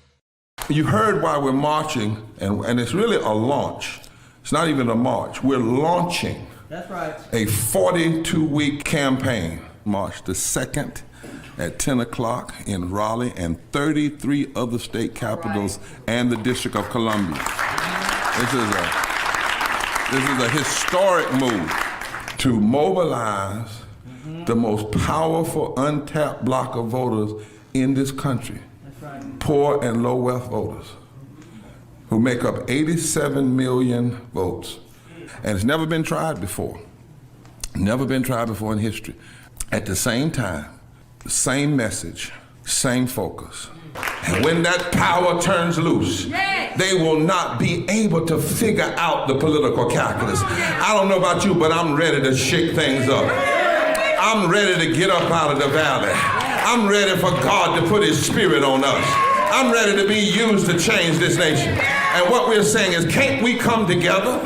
Speaker 3: You heard why we're marching, and it's really a launch. It's not even a march. We're launching a 42-week campaign, March the 2nd at 10 o'clock in Raleigh and 33 other state capitals and the District of Columbia. This is a historic move to mobilize the most powerful untapped block of voters in this country, poor and low wealth voters, who make up 87 million votes. And it's never been tried before. Never been tried before in history. At the same time, the same message, same focus. And when that power turns loose, they will not be able to figure out the political calculus. I don't know about you, but I'm ready to shake things up. I'm ready to get up out of the valley. I'm ready for God to put his spirit on us. I'm ready to be used to change this nation. And what we're saying is, can't we come together?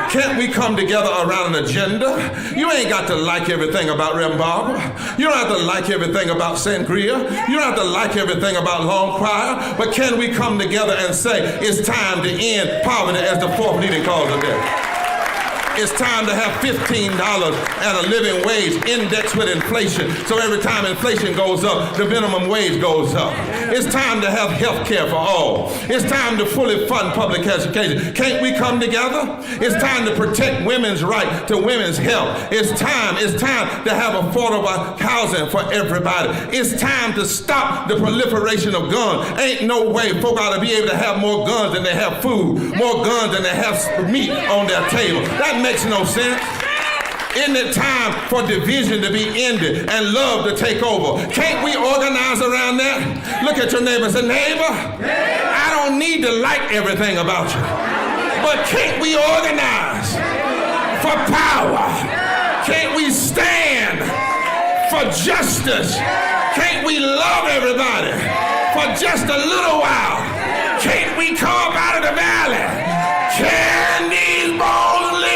Speaker 3: Can't we come together around an agenda? You ain't got to like everything about Reverend Barber. You don't have to like everything about Sangria. You don't have to like everything about Long Choir. But can we come together and say, it's time to end poverty as the fourth leading cause of death? It's time to have $15 and a living wage indexed with inflation. So every time inflation goes up, the minimum wage goes up. It's time to have health care for all. It's time to fully fund public education. Can't we come together? It's time to protect women's right to women's health. It's time to have affordable housing for everybody. It's time to stop the proliferation of guns. Ain't no way folk ought to be able to have more guns than they have food, more guns than they have meat on their table. That makes no sense. Isn't it time for division to be ended and love to take over? Can't we organize around that? Look at your neighbor and say, neighbor, I don't need to like everything about you, but can't we organize for power? Can't we stand for justice? Can't we love everybody for just a little while? Can't we come out of the valley? Can these bones live?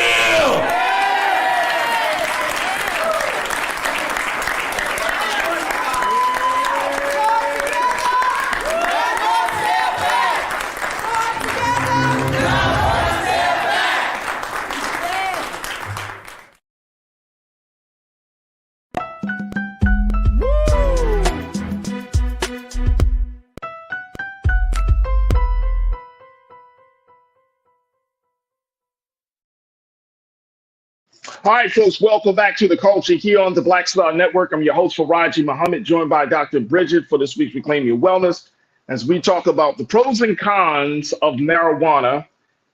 Speaker 1: All right, folks, welcome back to The Culture here on the Black Star Network. I'm your host, Farajii Muhammad, joined by Dr. Bridget for this week's Reclaim Your Wellness, as we talk about the pros and cons of marijuana.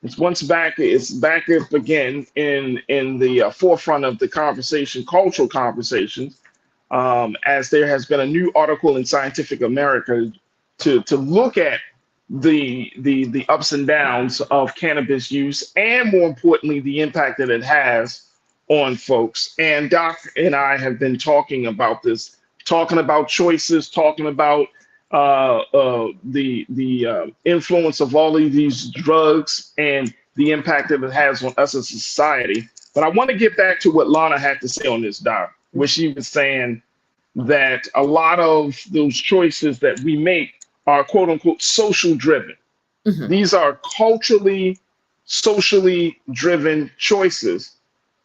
Speaker 1: It's back up again in the forefront of the conversation, cultural conversations, as there has been a new article in Scientific America to look at the ups and downs of cannabis use, and more importantly, the impact that it has on folks. And Doc and I have been talking about this, talking about choices, talking about the influence of all of these drugs and the impact that it has on us as a society. But I want to get back to what Lana had to say on this, Doc, where she was saying that a lot of those choices that we make are quote unquote social driven. These are culturally, socially driven choices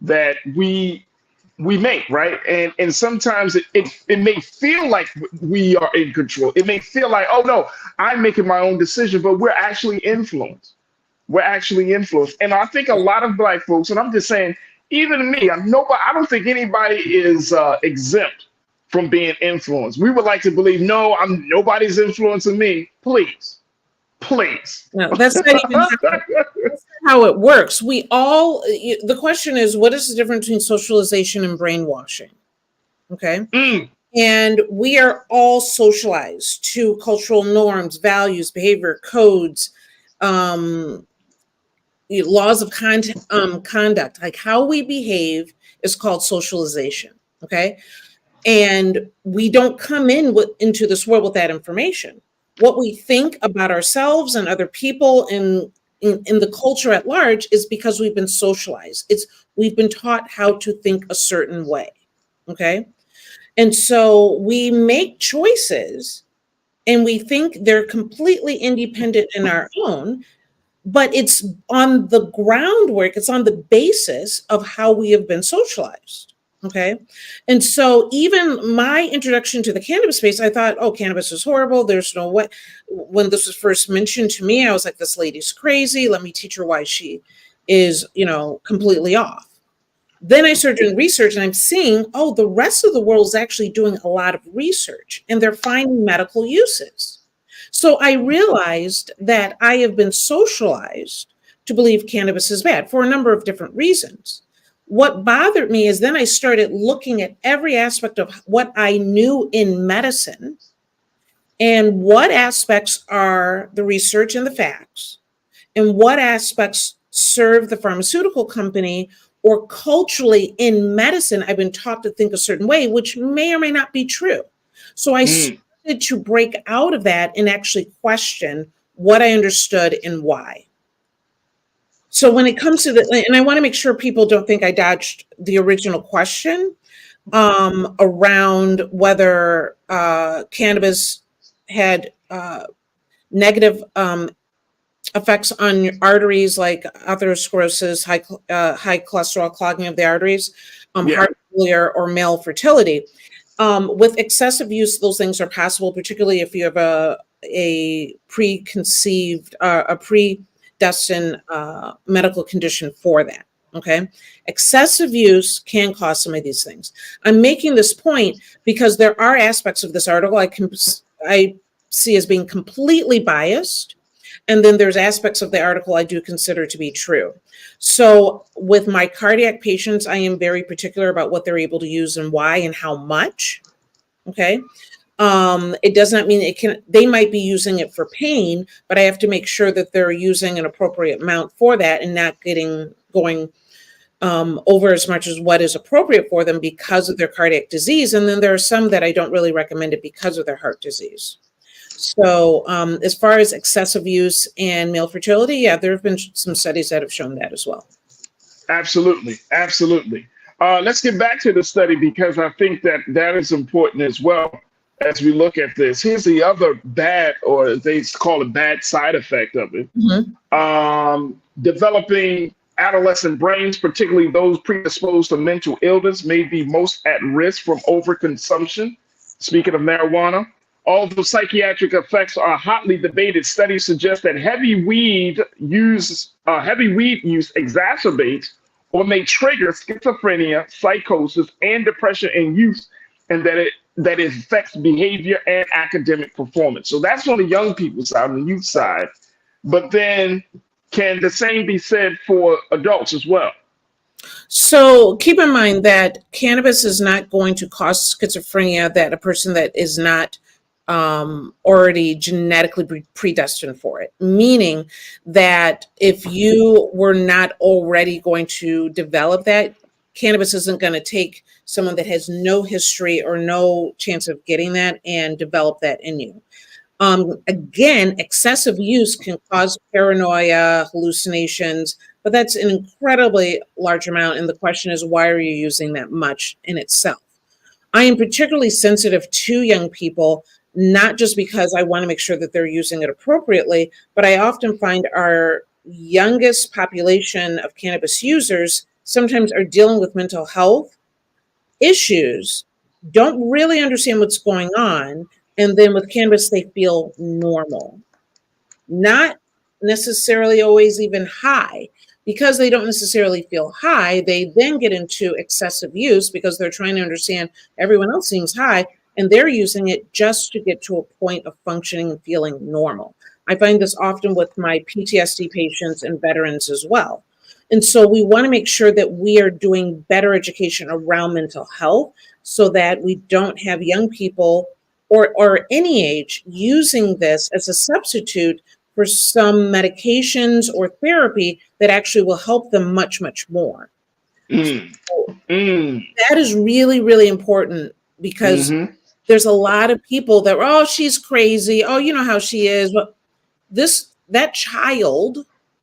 Speaker 1: that we make, right? And sometimes it may feel like we are in control. It may feel like, oh no, I'm making my own decision, but we're actually influenced. We're actually influenced. And I think a lot of Black folks, and I'm just saying, even me, I don't think anybody is exempt from being influenced. We would like to believe, no, nobody's influencing me. Please.
Speaker 14: No, that's not even how it works. We all, the question is, what is the difference between socialization and brainwashing? Okay. And we are all socialized to cultural norms, values, behavior, codes, laws of conduct. Like how we behave is called socialization. Okay. And we don't come into this world with that information. What we think about ourselves and other people in the culture at large is because we've been socialized. We've been taught how to think a certain way. Okay. And so we make choices and we think they're completely independent in our own, but it's on the groundwork, it's on the basis of how we have been socialized. Okay. And so even my introduction to the cannabis space, I thought, oh, cannabis is horrible. There's no way. When this was first mentioned to me, I was like, this lady's crazy. Let me teach her why she is, completely off. Then I started doing research and I'm seeing, oh, the rest of the world is actually doing a lot of research and they're finding medical uses. So I realized that I have been socialized to believe cannabis is bad for a number of different reasons. What bothered me is then I started looking at every aspect of what I knew in medicine and what aspects are the research and the facts and what aspects serve the pharmaceutical company or culturally in medicine. I've been taught to think a certain way, which may or may not be true. So I started to break out of that and actually question what I understood and why. So when it comes to and I want to make sure people don't think I dodged the original question around whether cannabis had negative effects on your arteries like atherosclerosis, high cholesterol, clogging of the arteries, heart failure, or male fertility. With excessive use, those things are possible, particularly if you have a preconceived, a predestined medical condition for that. Okay. Excessive use can cause some of these things. I'm making this point because there are aspects of this article I see as being completely biased. And then there's aspects of the article I do consider to be true. So with my cardiac patients, I am very particular about what they're able to use and why and how much. Okay. It does not mean they might be using it for pain, but I have to make sure that they're using an appropriate amount for that and not going over as much as what is appropriate for them because of their cardiac disease. And then there are some that I don't really recommend it because of their heart disease. So as far as excessive use and male fertility, yeah, there have been some studies that have shown that as well.
Speaker 1: Absolutely. Absolutely. Let's get back to the study because I think that is important as well as we look at this. Here's the other bad, or they call it bad side effect of it. Developing adolescent brains, particularly those predisposed to mental illness, may be most at risk from overconsumption. Speaking of marijuana, although psychiatric effects are hotly debated, studies suggest that heavy weed use exacerbates or may trigger schizophrenia, psychosis, and depression in youth, and that it affects behavior and academic performance. So that's on the young people side, on the youth side. But then can the same be said for adults as well?
Speaker 14: So keep in mind that cannabis is not going to cause schizophrenia that a person that is not already genetically predestined for it, meaning that if you were not already going to develop that, cannabis isn't going to take someone that has no history or no chance of getting that and develop that in you. Again, excessive use can cause paranoia, hallucinations, but that's an incredibly large amount. And the question is, why are you using that much in itself? I am particularly sensitive to young people, not just because I want to make sure that they're using it appropriately, but I often find our youngest population of cannabis users sometimes are dealing with mental health issues, don't really understand what's going on, and then with cannabis, they feel normal. Not necessarily always even high. Because they don't necessarily feel high, they then get into excessive use because they're trying to understand everyone else seems high and they're using it just to get to a point of functioning and feeling normal. I find this often with my PTSD patients and veterans as well. And so we want to make sure that we are doing better education around mental health so that we don't have young people or any age using this as a substitute for some medications or therapy that actually will help them much, much more. So that is really, really important because there's a lot of people that, oh, she's crazy. Oh, you know how she is. But that child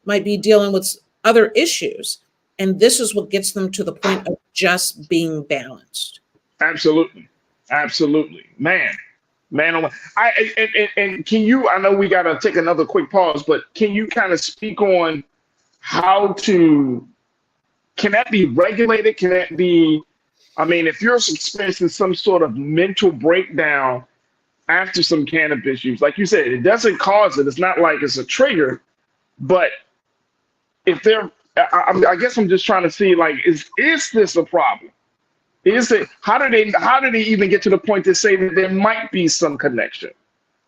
Speaker 14: might be dealing with other issues. And this is what gets them to the point of just being balanced.
Speaker 1: Absolutely. Absolutely. Man, oh my. And can you, I know we got to take another quick pause, but can you kind of speak on how can that be regulated? Can that be, I mean, if you're experiencing some sort of mental breakdown after some cannabis use, like you said, it doesn't cause it. It's not like it's a trigger, but if I guess I'm just trying to see, like, is this a problem? Is it, how do they even get to the point to say that there might be some connection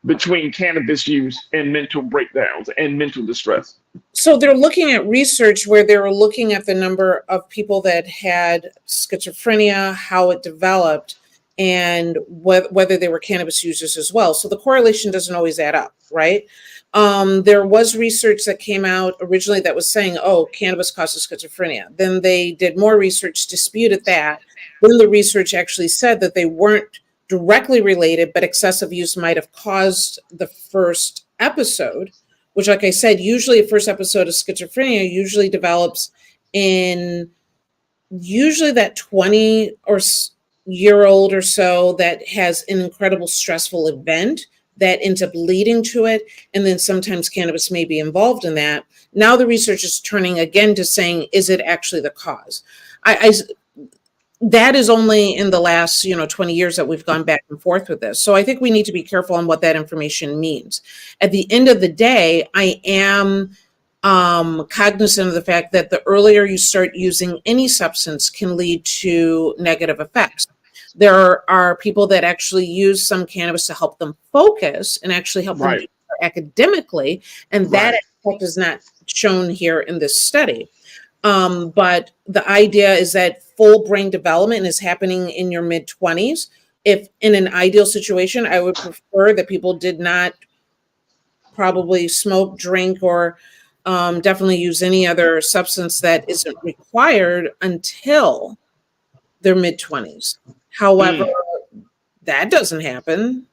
Speaker 1: between cannabis use and mental breakdowns and mental distress?
Speaker 14: So they're looking at research where they were looking at the number of people that had schizophrenia, how it developed, and whether they were cannabis users as well. So the correlation doesn't always add up, right? There was research that came out originally that was saying, oh, cannabis causes schizophrenia. Then they did more research, disputed that. Then the research actually said that they weren't directly related, but excessive use might have caused the first episode, which, like I said, usually a first episode of schizophrenia usually develops in usually that 20-year-old or so that has an incredible stressful event that ends up leading to it. And then sometimes cannabis may be involved in that. Now the research is turning again to saying, is it actually the cause? That is only in the last 20 years that we've gone back and forth with this. So I think we need to be careful on what that information means. At the end of the day, I am cognizant of the fact that the earlier you start using any substance can lead to negative effects. There are people that actually use some cannabis to help them focus and actually help them academically, and that aspect is not shown here in this study. But the idea is that full brain development is happening in your mid-20s. If in an ideal situation, I would prefer that people did not probably smoke, drink, or definitely use any other substance that isn't required until their mid-20s. However, that doesn't happen,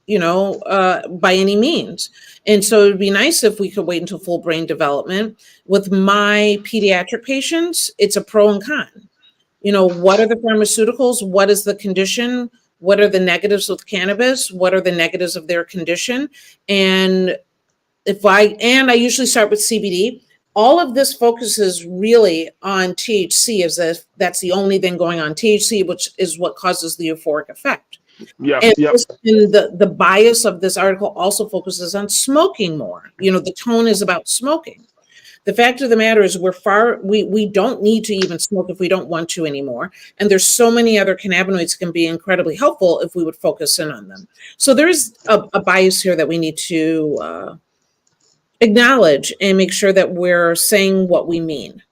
Speaker 14: by any means. And so it'd be nice if we could wait until full brain development. With my pediatric patients, it's a pro and con. What are the pharmaceuticals? What is the condition? What are the negatives with cannabis? What are the negatives of their condition? And I usually start with CBD. All of this focuses really on THC, as if that's the only thing going on. THC, which is what causes the euphoric effect. The bias of this article also focuses on smoking more. The tone is about smoking. The fact of the matter is we don't need to even smoke if we don't want to anymore. And there's so many other cannabinoids that can be incredibly helpful if we would focus in on them. So there's a bias here that we need to acknowledge and make sure that we're saying what we mean.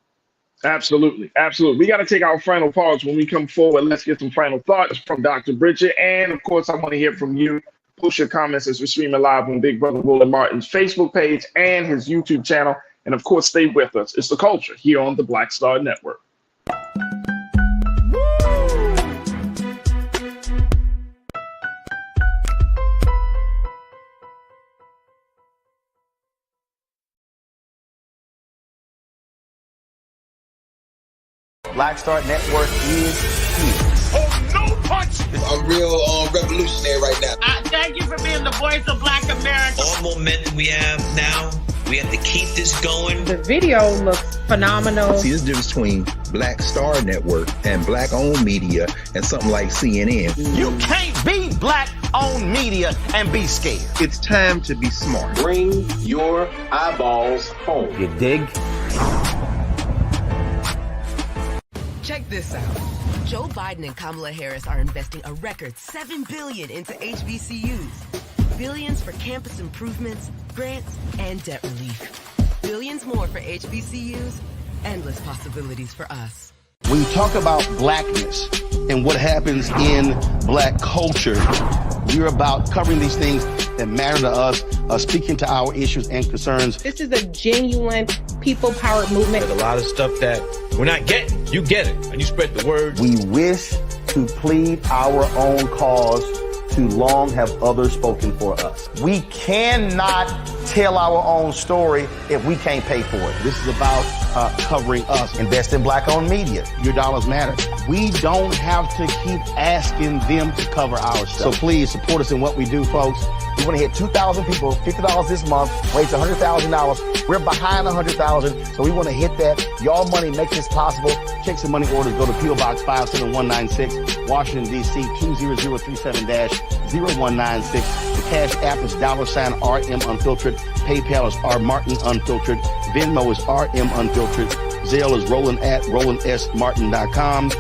Speaker 1: Absolutely. We got to take our final pause. When we come forward, let's get some final thoughts from Dr. Bridget. And of course, I want to hear from you. Post your comments as we're streaming live on Big Brother Roland Martin's Facebook page and his YouTube channel. And of course, stay with us. It's The Culture here on the Black Star Network.
Speaker 4: Black Star Network is here.
Speaker 1: Oh, no punch!
Speaker 5: I'm real revolutionary right now.
Speaker 15: Thank you for being the voice of Black America.
Speaker 7: All momentum we have now, we have to keep this going.
Speaker 8: The video looks phenomenal.
Speaker 9: See, there's a difference between Black Star Network and black-owned media and something like CNN.
Speaker 4: You can't be black-owned media and be scared.
Speaker 9: It's time to be smart.
Speaker 5: Bring your eyeballs home.
Speaker 4: You dig?
Speaker 2: Check this out. Joe Biden and Kamala Harris are investing a record $7 billion into HBCUs. Billions for campus improvements, grants, and debt relief. Billions more for HBCUs. Endless possibilities for us.
Speaker 10: When you talk about blackness and what happens in black culture, we're about covering these things that matter to us, speaking to our issues and concerns.
Speaker 8: This is a genuine people-powered movement.
Speaker 11: There's a lot of stuff that we're not getting. You get it, and you spread the word.
Speaker 4: We wish to plead our own cause. Too long have others spoken for us. We cannot tell our own story if we can't pay for it.
Speaker 10: This is about covering us.
Speaker 4: Invest in black-owned media.
Speaker 10: Your dollars matter. We don't have to keep asking them to cover our stuff. So please support us in what we do, folks.
Speaker 4: We want to hit 2,000 people, $50 this month, raise $100,000. We're behind 100,000, so we want to hit that. Y'all money makes this possible.
Speaker 10: Checks and money orders go to P.O. Box 57196, Washington, D.C. 20037-0196. The Cash App is $RM Unfiltered. PayPal is R Martin Unfiltered. Venmo is RM Unfiltered. Zelle is Roland at RolandSMartin.com.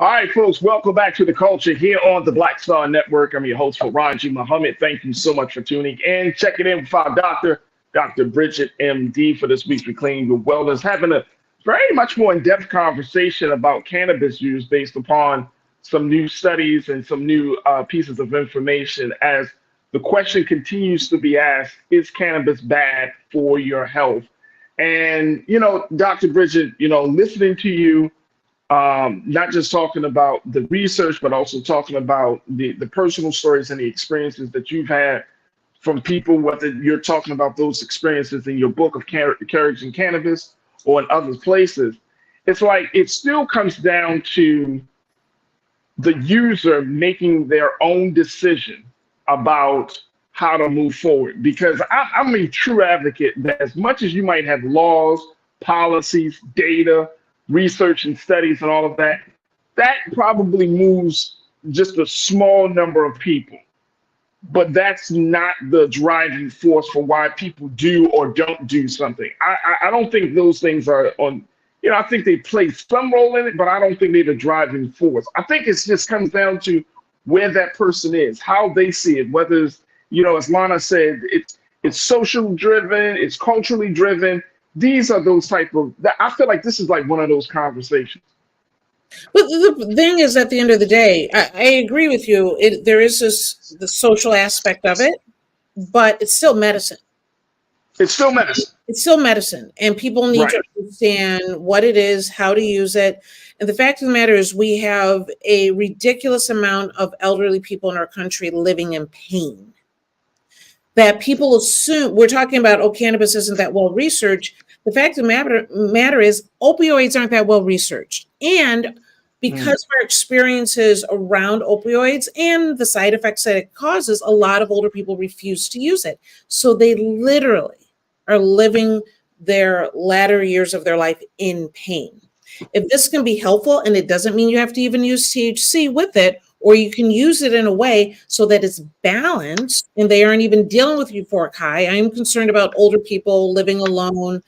Speaker 1: All right, folks, welcome back to The Culture here on the Black Star Network. I'm your host, Farajii Muhammad. Thank you so much for tuning in. Checking in with our doctor, Dr. Bridget, MD, for this week's Reclaim Your Wellness, having a very much more in-depth conversation about cannabis use based upon some new studies and some new pieces of information as the question continues to be asked, is cannabis bad for your health? And, you know, Dr. Bridget, you know, listening to you, not just talking about the research, but also talking about the personal stories and the experiences that you've had from people, whether you're talking about those experiences in your book of Courage in Cannabis or in other places. It's like it still comes down to the user making their own decision about how to move forward. Because I'm a true advocate that as much as you might have laws, policies, data, research and studies and all of that, that probably moves just a small number of people. But that's not the driving force for why people do or don't do something. I don't think those things are on, you know, I think they play some role in it, but I don't think they're the driving force. I think it just comes down to where that person is, how they see it, whether it's, you know, as Lana said, it's social driven, it's culturally driven. These are those type of, I feel like this is like one of those conversations.
Speaker 14: But the thing is, at the end of the day, I agree with you. There is the social aspect of it, but it's still medicine.
Speaker 1: It's still medicine.
Speaker 14: It's still medicine. And people need to understand what it is, how to use it. And the fact of the matter is we have a ridiculous amount of elderly people in our country living in pain. That people assume, we're talking about, oh, cannabis isn't that well researched. The fact of the matter is opioids aren't that well researched. And because of our experiences around opioids and the side effects that it causes, a lot of older people refuse to use it. So they literally are living their latter years of their life in pain. If this can be helpful, and it doesn't mean you have to even use THC with it, or you can use it in a way so that it's balanced and they aren't even dealing with euphoric high. I am concerned about older people living alone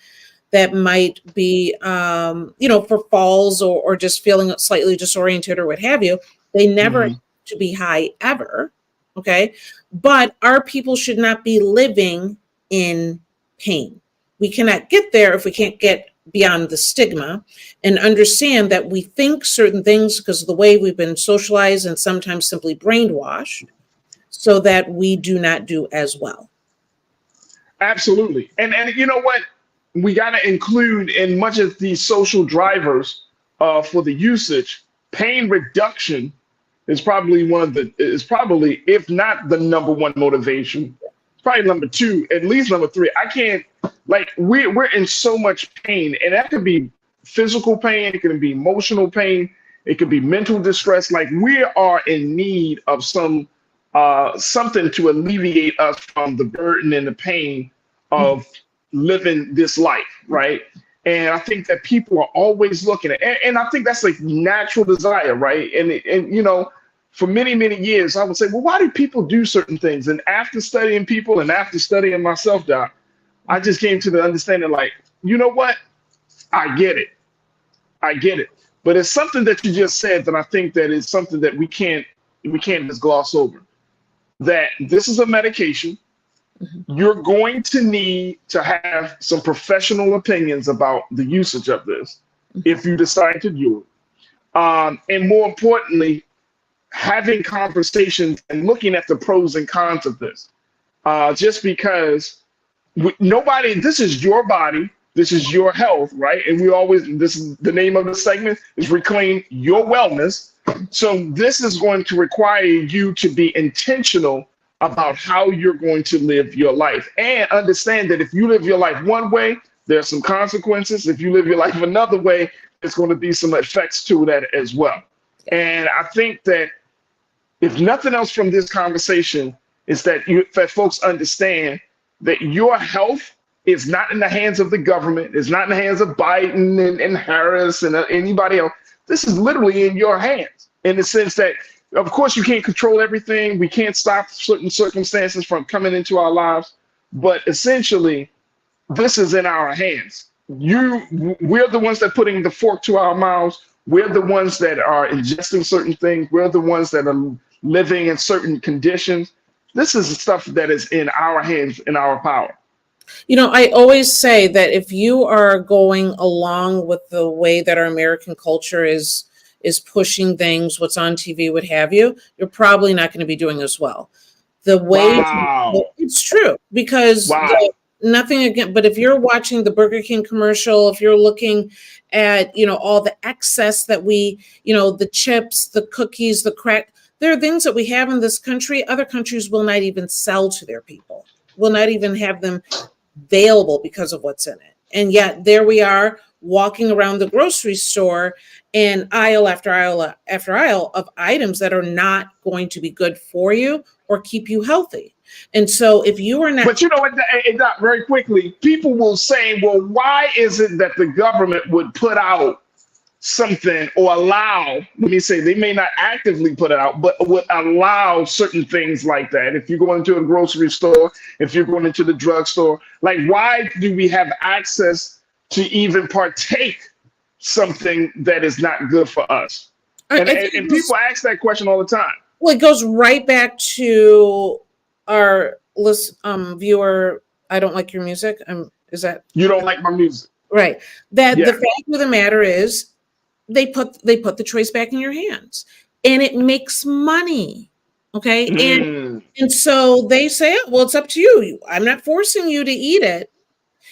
Speaker 14: that might be, for falls or just feeling slightly disoriented or what have you. They never to be high ever, okay? But our people should not be living in pain. We cannot get there if we can't get beyond the stigma and understand that we think certain things because of the way we've been socialized and sometimes simply brainwashed so that we do not do as well.
Speaker 1: Absolutely. And you know what? We got to include, in much as these social drivers for the usage, pain reduction is probably if not the number one motivation, probably number two, at least number three. I can't, like, we're in so much pain, and that could be physical pain, it can be emotional pain, it could be mental distress. Like, we are in need of something to alleviate us from the burden and the pain of living this life, right? And I think that people are always looking at, and I think that's like natural desire, right? And you know, for many, many years, I would say, well, why do people do certain things? And after studying people and after studying myself, Doc, I just came to the understanding, like, you know what? I get it. I get it. But it's something that you just said that I think that is something that we can't just gloss over. That this is a medication. You're going to need to have some professional opinions about the usage of this if you decide to do it. And more importantly, having conversations and looking at the pros and cons of this. Just because this is your body, this is your health, right? And this is the name of the segment, is Reclaim Your Wellness. So this is going to require you to be intentional about how you're going to live your life, and understand that if you live your life one way, there's some consequences. If you live your life another way, there's going to be some effects to that as well. And I think that if nothing else from this conversation is that folks understand that your health is not in the hands of the government, it's not in the hands of Biden and Harris and anybody else. This is literally in your hands, in the sense that, of course, you can't control everything. We can't stop certain circumstances from coming into our lives, but essentially, this is in our hands. We're the ones that are putting the fork to our mouths. We're the ones that are ingesting certain things. We're the ones that are living in certain conditions. This is the stuff that is in our hands, in our power.
Speaker 14: You know, I always say that if you are going along with the way that our American culture is pushing things, what's on TV, what have you, you're probably not going to be doing as well. The way it's true, because nothing again, but if you're watching the Burger King commercial, if you're looking at, all the excess that the chips, the cookies, the crack, there are things that we have in this country, other countries will not even sell to their people, will not even have them available because of what's in it. And yet there we are walking around the grocery store and aisle after aisle after aisle of items that are not going to be good for you or keep you healthy. And so if you are not...
Speaker 1: But you know what, very quickly, people will say, well, why is it that the government would put out something or allow, let me say, they may not actively put it out, but would allow certain things like that? If you're going into a grocery store, if you're going into the drugstore, like, why do we have access to even partake something that is not good for us? And people ask that question all the time.
Speaker 14: Well, it goes right back to our viewer, I don't like your music. Is that...
Speaker 1: You don't like my music.
Speaker 14: Right. That the fact of the matter is, they put the choice back in your hands, and it makes money. Okay. And so they say, well, it's up to you. I'm not forcing you to eat it.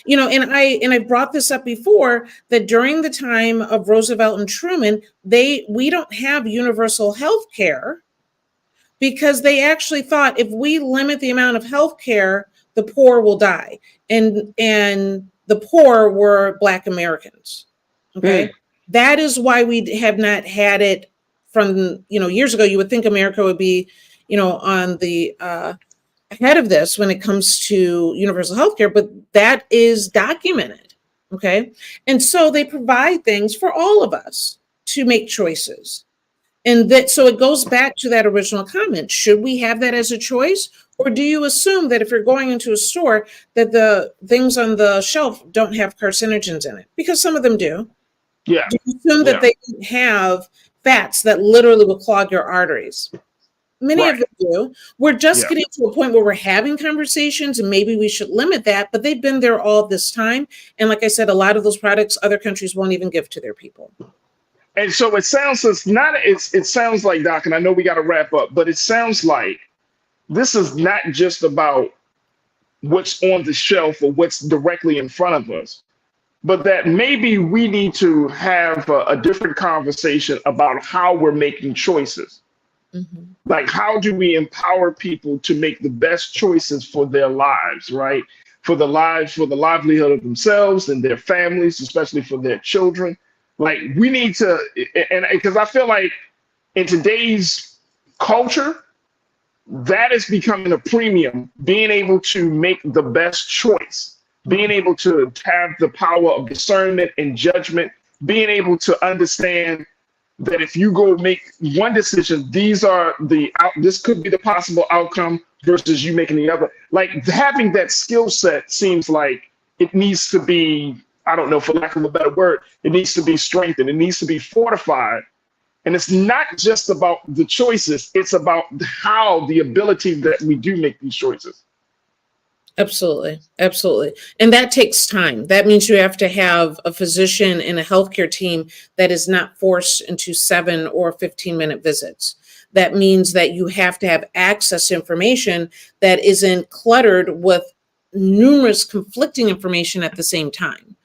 Speaker 14: And I brought this up before, that during the time of Roosevelt and Truman, we don't have universal health care, because they actually thought if we limit the amount of health care, the poor will die. And the poor were Black Americans. Okay. That is why we have not had it from, years ago. You would think America would be, on the ahead of this when it comes to universal health care, but that is documented. Okay. And so they provide things for all of us to make choices. And so it goes back to that original comment. Should we have that as a choice? Or do you assume that if you're going into a store that the things on the shelf don't have carcinogens in it? Because some of them do.
Speaker 1: Yeah.
Speaker 14: Do you assume that they have fats that literally will clog your arteries? Many of them do. We're just getting to a point where we're having conversations, and maybe we should limit that, but they've been there all this time. And like I said, a lot of those products other countries won't even give to their people.
Speaker 1: And so it sounds like, Doc, and I know we got to wrap up, but it sounds like this is not just about what's on the shelf or what's directly in front of us. but that maybe we need to have a different conversation about how we're making choices. Like, how do we empower people to make the best choices for their lives, right? For the livelihood of themselves and their families, especially for their children. Like, we need to, and because I feel like in today's culture, that is becoming a premium, being able to make the best choice, being able to have the power of discernment and judgment, being able to understand that if you go make one decision, this could be the possible outcome versus you making the other. Like, having that skill set seems like it needs to be, I don't know, for lack of a better word, it needs to be strengthened. It needs to be fortified. And it's not just about the choices, it's about the ability that we do make these choices.
Speaker 14: Absolutely. Absolutely. And that takes time. That means you have to have a physician and a healthcare team that is not forced into 7 or 15-minute visits. That means that you have to have access to information that isn't cluttered with numerous conflicting information at the same time.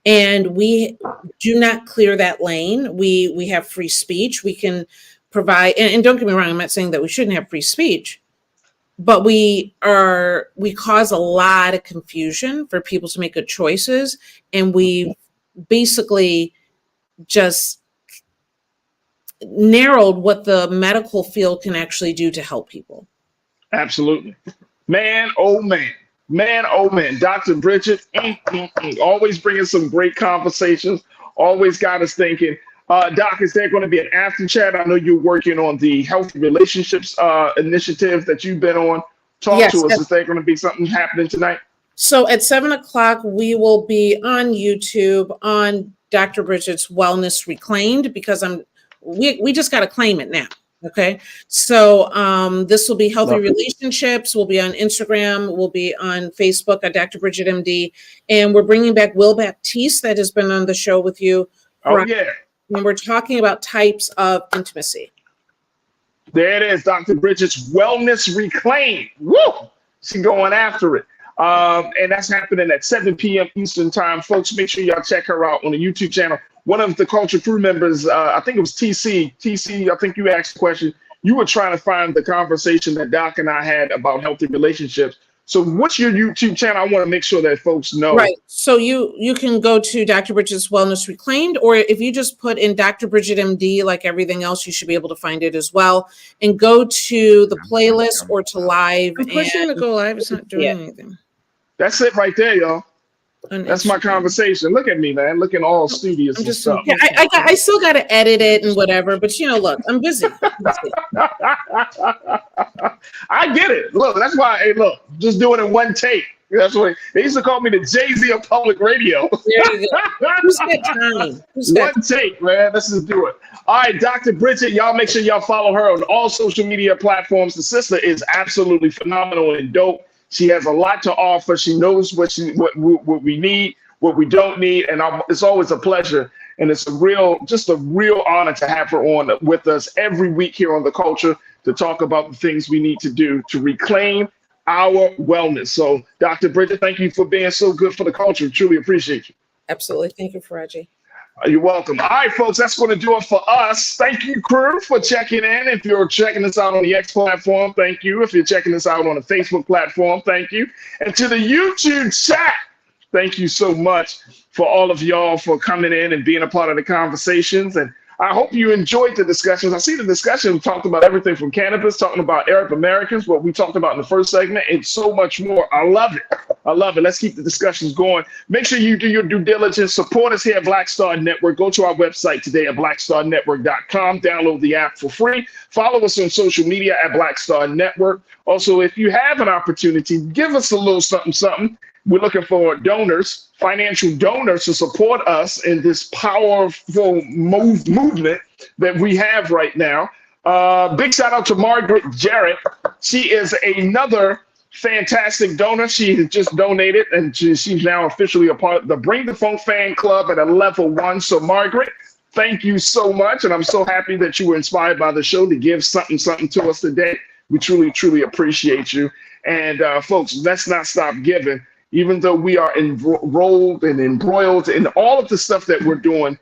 Speaker 14: And we do not clear that lane. We have free speech. We can provide, and don't get me wrong, I'm not saying that we shouldn't have free speech, but we cause a lot of confusion for people to make good choices. And we basically just narrowed what the medical field can actually do to help people.
Speaker 1: Absolutely. Man, oh man. Man, oh man, Dr. Bridget, always bringing some great conversations, always got us thinking. Doc, is there going to be an after chat? I know you're working on the healthy relationships initiative that you've been on. Talk to us. Is there going to be something happening tonight?
Speaker 14: So at 7 o'clock, we will be on YouTube on Dr. Bridget's Wellness Reclaimed, because we just got to claim it now. Okay. So this will be Healthy Relationships. We'll be on Instagram. We'll be on Facebook at Dr. Bridget MD. And we're bringing back Will Baptiste, that has been on the show with you.
Speaker 1: Oh, yeah.
Speaker 14: And we're talking about types of intimacy.
Speaker 1: There it is, Dr. Bridget's Wellness Reclaimed. Woo! She's going after it. And that's happening at 7 p.m. Eastern time. Folks, make sure y'all check her out on the YouTube channel. One of the Culture Crew members, I think it was TC. TC, I think you asked a question. You were trying to find the conversation that Doc and I had about healthy relationships. So what's your YouTube channel? I want to make sure that folks know.
Speaker 14: Right. So you can go to Dr. Bridget's Wellness Reclaimed, or if you just put in Dr. Bridget MD, like everything else, you should be able to find it as well. And go to the playlist or to live.
Speaker 12: I'm pushing to go live. It's not doing anything.
Speaker 1: That's it right there, y'all. That's my conversation. Look at me, man. Looking all studious and stuff.
Speaker 14: Yeah, I still got to edit it and whatever, but look, I'm busy.
Speaker 1: I get it. Look, that's why. Hey, look, just do it in one take. That's what they used to call me, the Jay-Z of public radio.
Speaker 14: There you go. Who's got time?
Speaker 1: One take, man. Let's just do it. All right, Dr. Bridget, y'all make sure y'all follow her on all social media platforms. The sister is absolutely phenomenal and dope. She has a lot to offer. She knows what we need, what we don't need, and it's always a pleasure. And it's just a real honor to have her on with us every week here on The Culture to talk about the things we need to do to reclaim our wellness. So, Dr. Bridget, thank you for being so good for the culture. Truly appreciate you.
Speaker 14: Absolutely. Thank you, Farajii.
Speaker 1: You're welcome. All right, folks, that's going to do it for us. Thank you, crew, for checking in. If you're checking us out on the X platform, thank you. If you're checking us out on the Facebook platform, thank you. And to the YouTube chat, thank you so much for all of y'all for coming in and being a part of the conversations. And I hope you enjoyed the discussions. I see the discussion talked about everything from cannabis, talking about Arab Americans, what we talked about in the first segment, and so much more. I love it. I love it. Let's keep the discussions going. Make sure you do your due diligence. Support us here at Black Star Network. Go to our website today at blackstarnetwork.com. Download the app for free. Follow us on social media at Black Star Network. Also, if you have an opportunity, give us a little something, something. We're looking for donors, financial donors, to support us in this powerful movement that we have right now. Big shout out to Margaret Jarrett. She is another fantastic donor. She has just donated, and she's now officially a part of the Bring the Funk fan club at a level 1. So, Margaret, thank you so much. And I'm so happy that you were inspired by the show to give something to us today. We truly, truly appreciate you. And folks, let's not stop giving. even though we are enrolled and embroiled in all of the stuff that we're doing,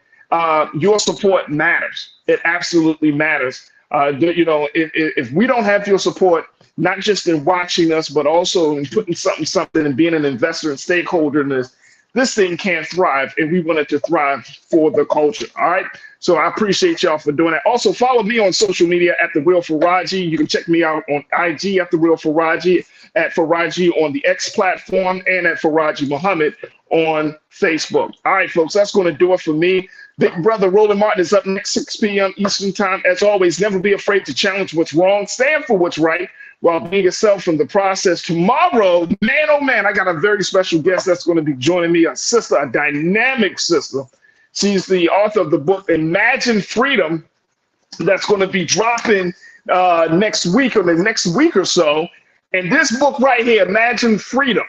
Speaker 1: your support matters. It absolutely matters. You know, if we don't have your support, not just in watching us, but also in putting something and being an investor and stakeholder in this thing can't thrive, and we want it to thrive for the culture. All right. So I appreciate y'all for doing that. Also, follow me on social media at The Real Farajii. You can check me out on IG at The Real Farajii, at Farajii on the X platform, and at Farajii Muhammad on Facebook. All right, folks, that's going to do it for me. Big brother Roland Martin is up next, 6 p.m. Eastern time. As always, never be afraid to challenge what's wrong. Stand for what's right while being yourself in the process. Tomorrow, man, oh man, I got a very special guest that's going to be joining me, a sister, a dynamic sister. She's the author of the book, Imagine Freedom, that's going to be dropping next week or the next week or so. And this book right here, Imagine Freedom,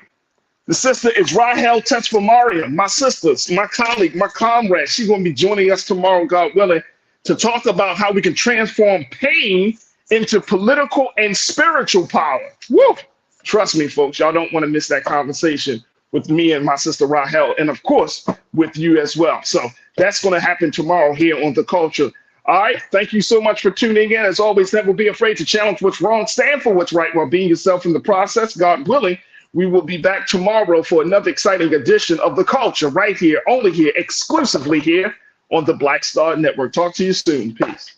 Speaker 1: the sister is Rahel Tetfamaria, my sister, my colleague, my comrade. She's going to be joining us tomorrow, God willing, to talk about how we can transform pain into political and spiritual power. Woo! Trust me, folks, y'all don't want to miss that conversation with me and my sister Rahel, and of course, with you as well. So that's going to happen tomorrow here on The Culture. All right, thank you so much for tuning in. As always, never be afraid to challenge what's wrong, stand for what's right while being yourself in the process. God willing, we will be back tomorrow for another exciting edition of The Culture right here, only here, exclusively here on the Black Star Network. Talk to you soon. Peace.